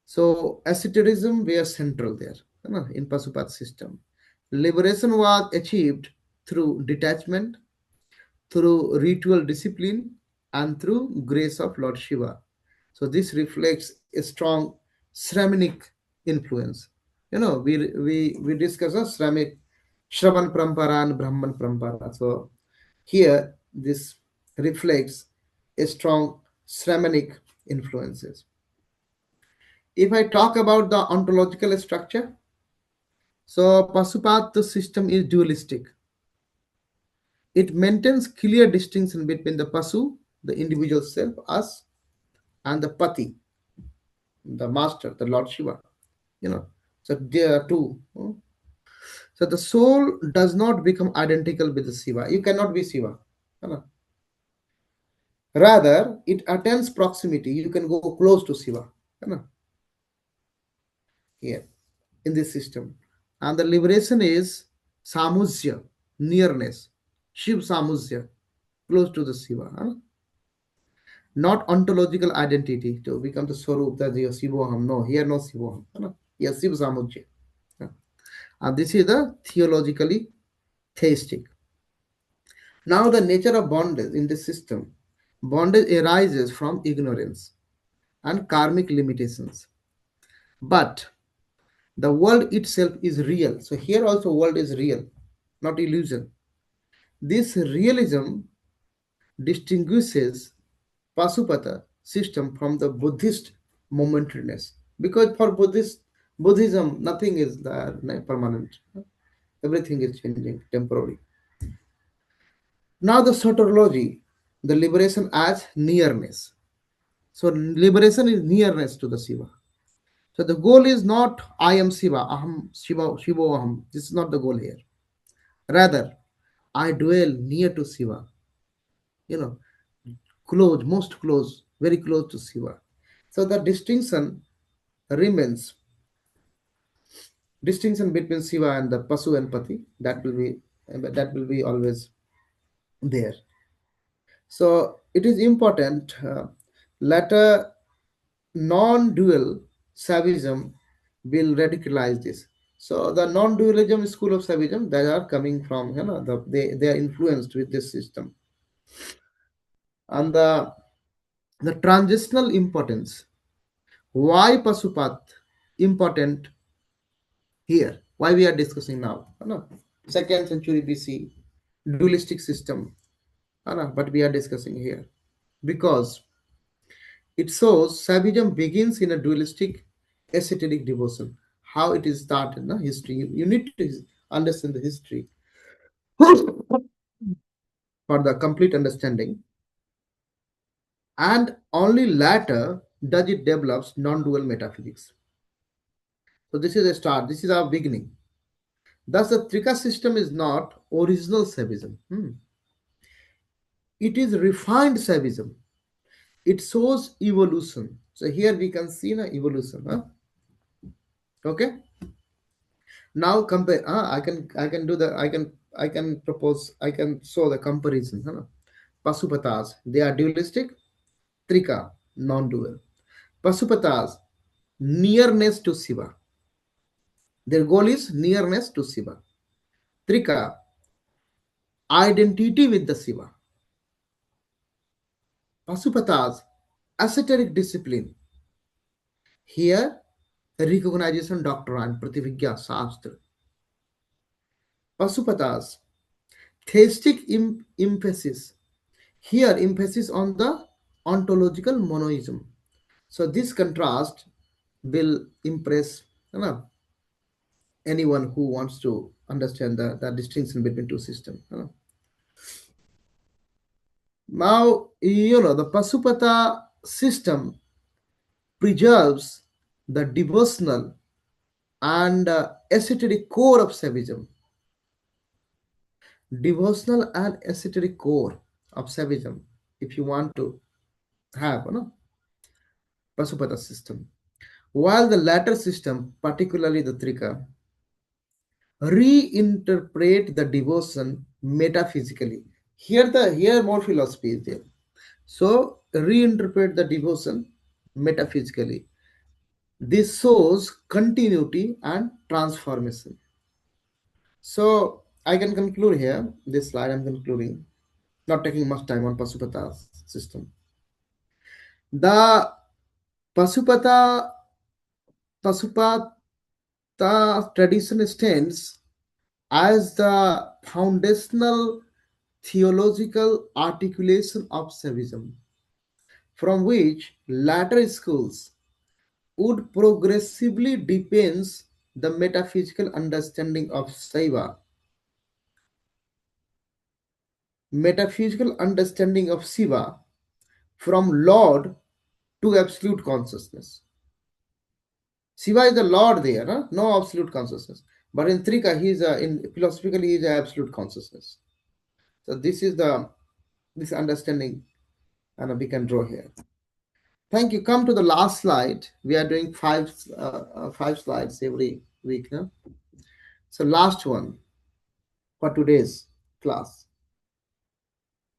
So asceticism were central there, in Pasupat system. Liberation was achieved through detachment, through ritual discipline, and through grace of Lord Shiva. So this reflects a strong Shramanic influence. We discuss a Shravan Prampara and Brahman Prampara. So here this reflects a strong Shramanic influences. If I talk about the ontological structure, so Pasupat system is dualistic. It maintains clear distinction between the Pasu, the individual self, us, and the Pati, the master, the Lord Shiva. You know, so there are two. So the soul does not become identical with the Shiva. You cannot be Shiva. Rather, it attains proximity. You can go close to Shiva. Here in this system. And the liberation is Samujya, nearness. Shiv Samujya, close to the Shiva. Not ontological identity to become the Swarup, that is Shivoham. No, here no Shivoham. Yes, Shiv Samujya. And this is the theologically theistic. Now, the nature of bondage in this system. Bondage arises from ignorance and karmic limitations. But the world itself is real. So here also world is real, not illusion. This realism distinguishes Pasupata system from the Buddhist momentariness. Because for Buddhism, nothing is there permanent. Everything is changing, temporary. Now the soteriology, the liberation as nearness. So liberation is nearness to the Shiva. So the goal is not I am Shiva, Aham Shiva, Shiva Aham. This is not the goal here. Rather, I dwell near to Shiva. You know, close, most close, very close to Shiva. So the remains distinction between Shiva and the Pasu and Pati. That will be always there. So it is important. Later non-dual Saivism will radicalize this. So the non-dualism school of Saivism, they are coming from, they are influenced with this system. And the transitional importance. Why Pasupat important here? Why we are discussing now? 2nd century BC, dualistic system. But we are discussing here because it shows Saivism begins in a dualistic ascetic devotion. How it is started, history. You need to understand the history for the complete understanding. And only later does it develops non-dual metaphysics. So this is a start. This is our beginning. Thus, the Trika system is not original Shaivism. It is refined Shaivism. It shows evolution. So here we can see the evolution. Okay. Now compare. I can do the I can propose I can show the comparison. Pasupatas, they are dualistic. Trika, non-dual. Pasupatas, nearness to Shiva. Their goal is nearness to Shiva. Trika, identity with the Shiva. Pasupatas, ascetic discipline. Here, recognition doctrine, Prativigya Shastra. Pasupatas, theistic emphasis. Here, emphasis on the ontological monoism. So this contrast will impress anyone who wants to understand the distinction between two systems. Now, the Pasupata system preserves the devotional and ascetic core of Saivism. Devotional and ascetic core of Saivism, if you want to have Pasupata system. While the latter system, particularly the Trika, reinterpret the devotion metaphysically. Here more philosophy is there. So reinterpret the devotion metaphysically. This shows continuity and transformation. So I can conclude here. This slide I'm concluding, not taking much time on Pasupata system. The Pasupata Pasupata tradition stands as the foundational theological articulation of Shaivism, from which latter schools would progressively deepens the metaphysical understanding of Shiva from Lord to absolute consciousness. Shiva is the Lord there, no absolute consciousness. But in Trika, in philosophically he is a absolute consciousness. So this understanding, and we can draw here. Thank you. Come to the last slide. We are doing five slides every week. So last one for today's class.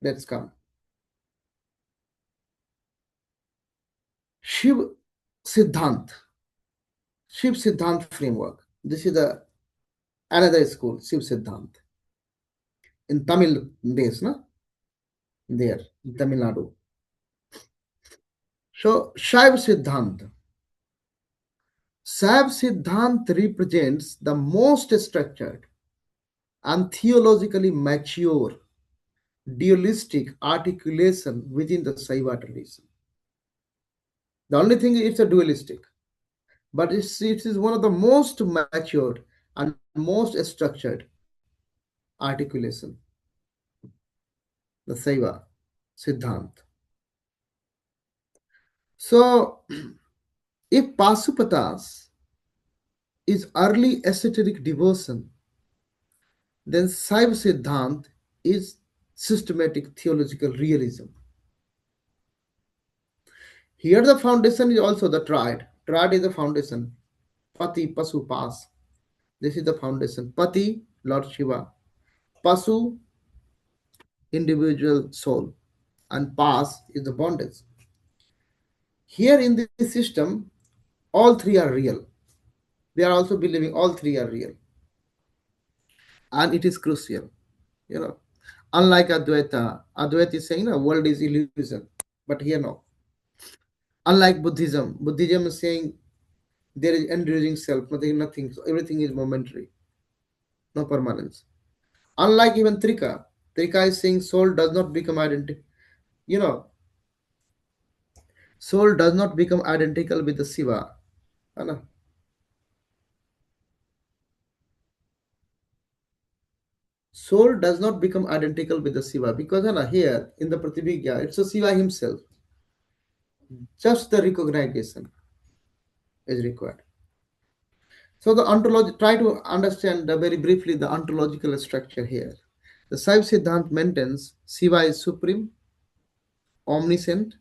Let's come. Shiv Siddhant. Shiv Siddhant framework. This is the another school, Shiv Siddhant. In Tamil base, there, in Tamil Nadu. So Shiv Siddhant. Shiv Siddhant represents the most structured and theologically mature dualistic articulation within the Saiva tradition. The only thing is it's a dualistic, but it is one of the most matured and most structured articulation, the Saiva Siddhant. So, if Pasupatas is early ascetic devotion, then Saiva Siddhant is systematic theological realism. Here the foundation is also the triad. Triad is the foundation. Pati, Pasu, Pas. This is the foundation. Pati, Lord Shiva. Pasu, individual soul. And Pas is the bondage. Here in this system, all three are real. They are also believing all three are real. And it is crucial. Unlike Advaita, Advaita is saying the world is illusion. But here no. Unlike Buddhism, Buddhism is saying there is enduring self, nothing, so everything is momentary, no permanence. Unlike even Trika, Trika is saying soul does not become identical. Soul does not become identical with the Shiva. Soul does not become identical with the Shiva because here in the Prativigya, it's a Shiva himself. Just the recognition is required. So the ontology, try to understand very briefly the ontological structure here. The Saiv Siddhant maintains Shiva is supreme, omniscient,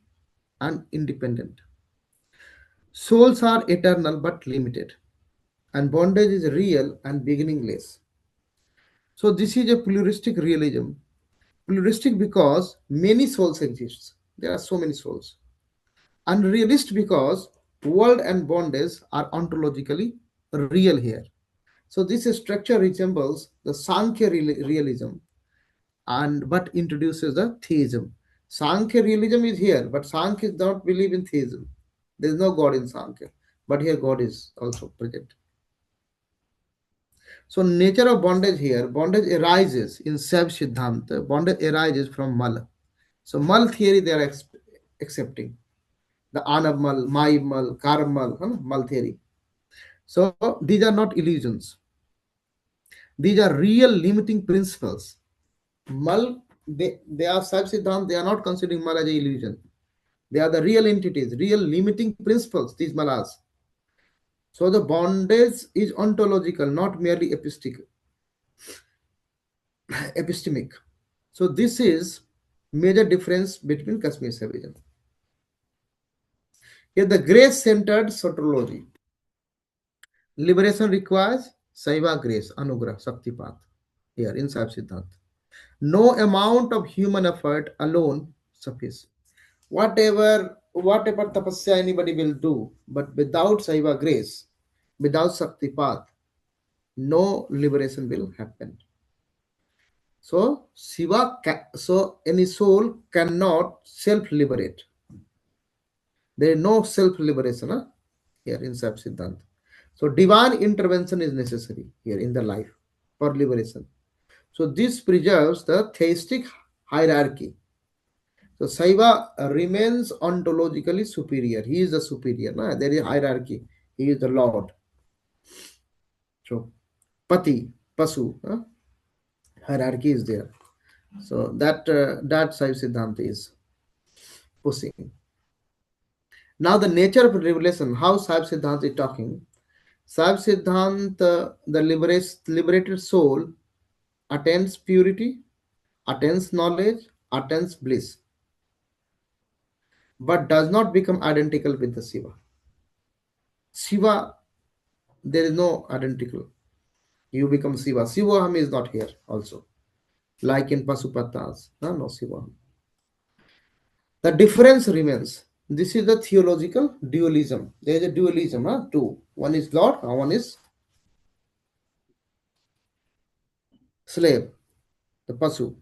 and independent. Souls are eternal but limited, and bondage is real and beginningless. So this is a pluralistic realism. Pluralistic because many souls exist. There are so many souls. Unrealist because world and bondage are ontologically real here. So this structure resembles the Sankhya realism and but introduces the theism. Sankhya realism is here, but Sankhya does not believe in theism. There is no God in Sankhya, but here God is also present. So nature of bondage here, bondage arises in Saiv Siddhanta. Bondage arises from Mal. So Mal theory they are accepting. The Anav Mal, Mai Mal, Karma Mal, Mal theory. So these are not illusions. These are real limiting principles. Mal, they are Saiv Siddhanta, they are not considering Mal as an illusion. They are the real entities, real limiting principles, these Malas. So the bondage is ontological, not merely epistemic. So this is major difference between Kasmir Savagism. Here the grace-centered soteriology. Liberation requires Saiva grace, Anugrah, Shaktipat. Here in Saiv Siddhant. No amount of human effort alone suffices. Whatever tapasya anybody will do, but without Saiva grace, without Shaktipat, no liberation will happen. So so any soul cannot self-liberate. There is no self-liberation here in Sab Siddhant. So divine intervention is necessary here in the life for liberation. So this preserves the theistic hierarchy. So Saiva remains ontologically superior. He is the superior. There is hierarchy. He is the Lord. So Pati, Pasu, hierarchy is there. So that Saiva Siddhanta is pushing. Now the nature of revelation, how Saiva Siddhanta is talking. Saiva Siddhanta, the liberated soul attains purity, attains knowledge, attains bliss, but does not become identical with the Shiva. Shiva, there is no identical. You become Shiva. Shivaham is not here also. Like in Pasupatas. No Shivaham. The difference remains. This is the theological dualism. There is a dualism, two. One is Lord, one is slave, the Pasu.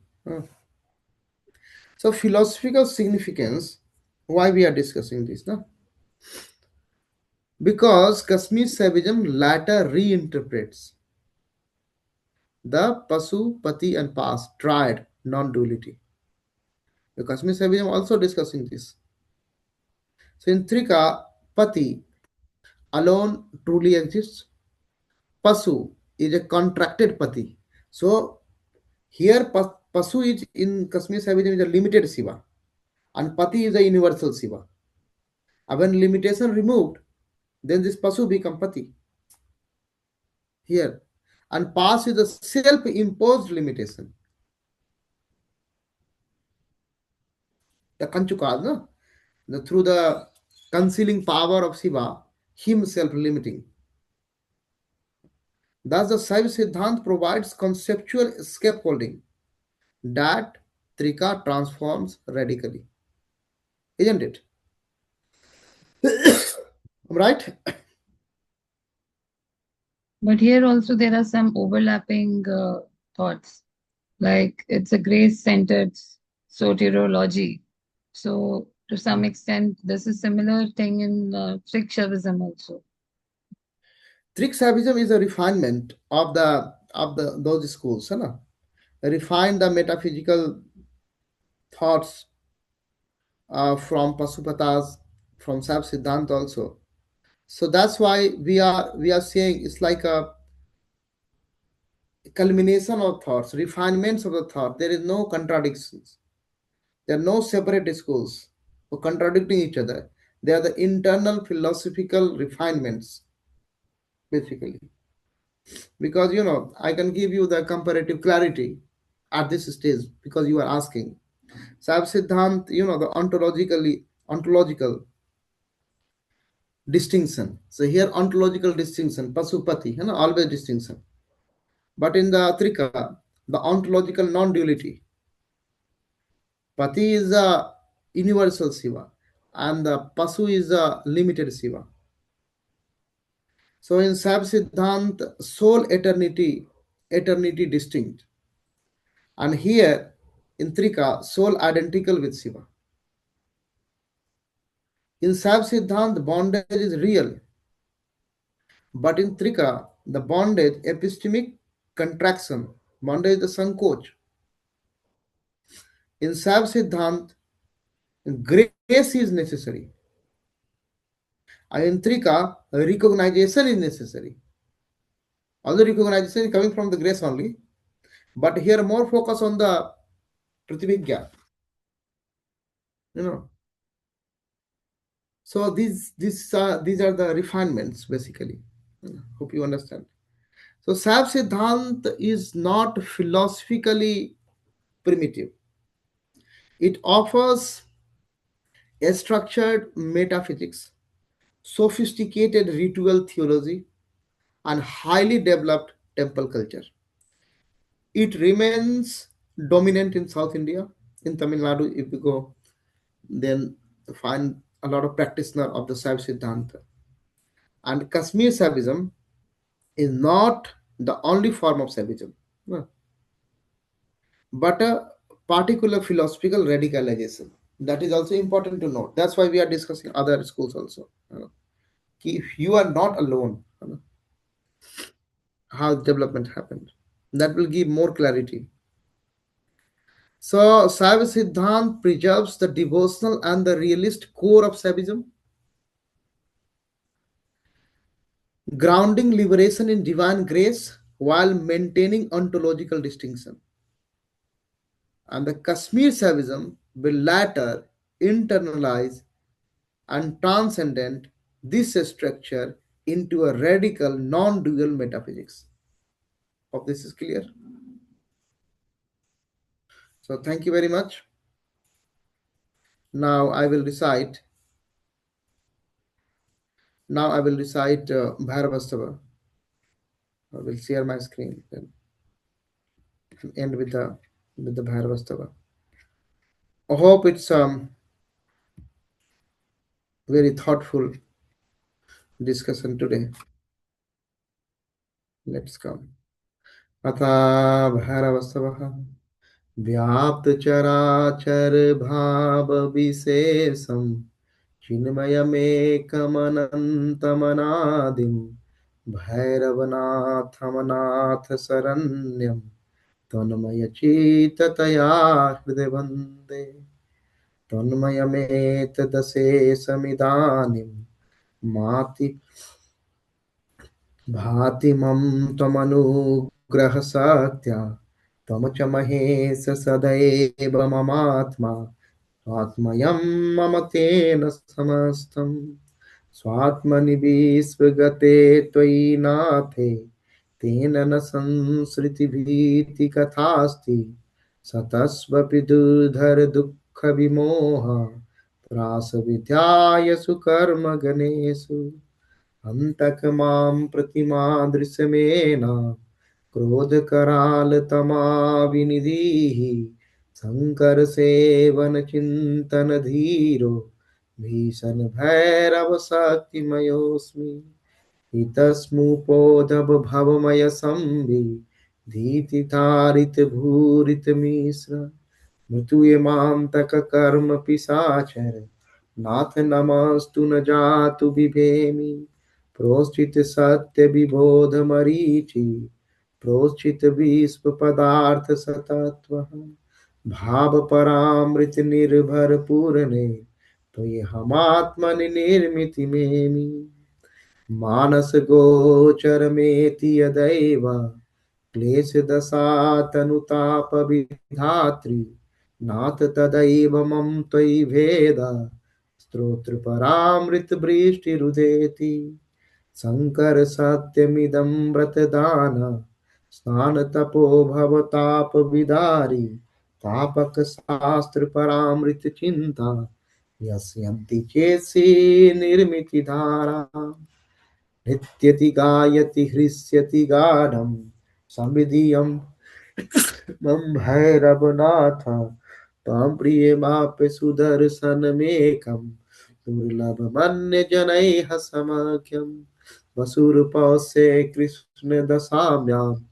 So philosophical significance, why we are discussing this? Because Kashmir Savagism later reinterprets the Pasu, Pati and Pas triad non-duality. The Kashmir Savagism also discussing this. So in Trika, Pati alone truly exists. Pasu is a contracted Pati. So here Pasu is in Kashmir Savagism is a limited Shiva and Pati is a universal Shiva. And when limitation removed, then this Pasu become Pati. Here. And Pas is a self-imposed limitation. The Kanchukas, no? Through the concealing power of Shiva, himself limiting. Thus, the Saiva Siddhant provides conceptual scaffolding that Trika transforms radically. Isn't it? Right? But here also there are some overlapping thoughts, like it's a grace-centered soteriology. So to some extent, this is similar thing in Sikh Shaivism also. Trickshavism is a refinement of the those schools, no? Refine the metaphysical thoughts from Pasupatas, from Sab Siddhant also. So that's why we are saying it's like a culmination of thoughts, refinements of the thought. There is no contradictions. There are no separate schools for contradicting each other. They are the internal philosophical refinements basically. Because I can give you the comparative clarity at this stage because you are asking. Sab Siddhant, the ontological distinction. So here ontological distinction, Pasupati, always distinction. But in the Trika, the ontological non-duality. Pati is a universal Shiva and the Pasu is a limited Shiva. So in Sab Siddhant, soul eternity distinct. And here in Trika, soul identical with Shiva. In Sab Siddhant, bondage is real, but in Trika, the bondage epistemic contraction, bondage the sankoch. In Sab Siddhant, grace is necessary. And in Trika, recognition is necessary. Although recognition is coming from the grace only, but here more focus on the Prativigya. You know. So these are the refinements basically. Hope you understand. So Sab Siddhant is not philosophically primitive. It offers a structured metaphysics, sophisticated ritual theology, and highly developed temple culture. It remains dominant in South India. In Tamil Nadu, if you go, then find a lot of practitioner of the Saiv Siddhanta. And Kasmir Saivism is not the only form of Saivism, no, but a particular philosophical radicalization. That is also important to note. That's why we are discussing other schools also. If you are not alone, how development happened. That will give more clarity. So, Saiva Siddhant preserves the devotional and the realist core of Saivism, grounding liberation in divine grace while maintaining ontological distinction. And the Kashmir Saivism will later internalize and transcendent this structure into a radical non-dual metaphysics. Hope this is clear. So thank you very much. Now I will recite. Now I will recite Bhairavastava. I will share my screen then end with the Bhairavastava. I hope it's very thoughtful discussion today. Let's come. Atha Bhairavastava. व्याप्त चराचर भाव विशेषम चिन्मयमेकमनन्तमनादिं भैरवनाथमनाथ शरण्यं तन्मयचित्ततया हृदय वन्दे तन्मयमेतदशेषमिदानीं माति भाति मम त्वमनुग्रहशक्त्या त्वं च महेश सदैव ममात्मा आत्मयं मम तेन समस्तं स्वात्मनि विश्वगते त्वयि नाथे तेन न संसृतिभीतिकथास्ति सतस्वपि दुर्धर दुःख विमोह त्रासविद्यायसु कर्म गणेषु हन्तक मां प्रतिमादृशमेन क्रोधकरालतमाविनिधिः शंकर सेवन चिंतन धीरो भीषण भैरव शक्तिमयोस्मि हितस्मुपोदभ भवमय संभि धीति तारित भूरित मिश्र मृत्युयमांतक कर्म पिशाचर नाथ नमस्तु न जातु बिभेमि प्रोष्ठित सत्य विबोध मरीचि प्रोष्ठित विश्व पदार्थ सतत्व भाव परामृत निर्भर पूरने तो ये हम आत्मनि निर्मित मेमि मानस गोचर में यदैव क्लेश दशा तनुताप विधात्री नाथ तदैव मम त्वयि भेद स्तोत्र परामृत वृष्टि रुदेति शङ्कर सत्यमिदं व्रतदान स्नानतपो भवतापविदारी तापकशास्त्रपरामृतचिन्ता यस्यन्ति चेत्सि निर्मितिधारा नृत्यति गायति हृष्यति गानम् समिधियम् मम भैरवनाथ त्वां प्रियमाप्य सुदर्शनमेकम् दुर्लभमन्यजनैः समाख्यम् वसुरूपस्य कृष्णदशाम्याम्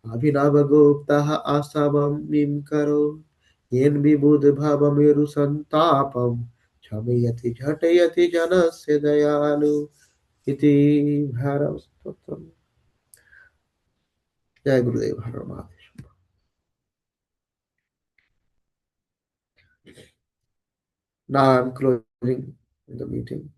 अभिनवगुप्तः आशवं करो येन विबुधभवमेरुसन्तापं क्षमयति झटयति जनस्य दयालु इति भैरव स्तोत्रम्। जय गुरुदेव हर Mahadev. Now I'm closing the meeting.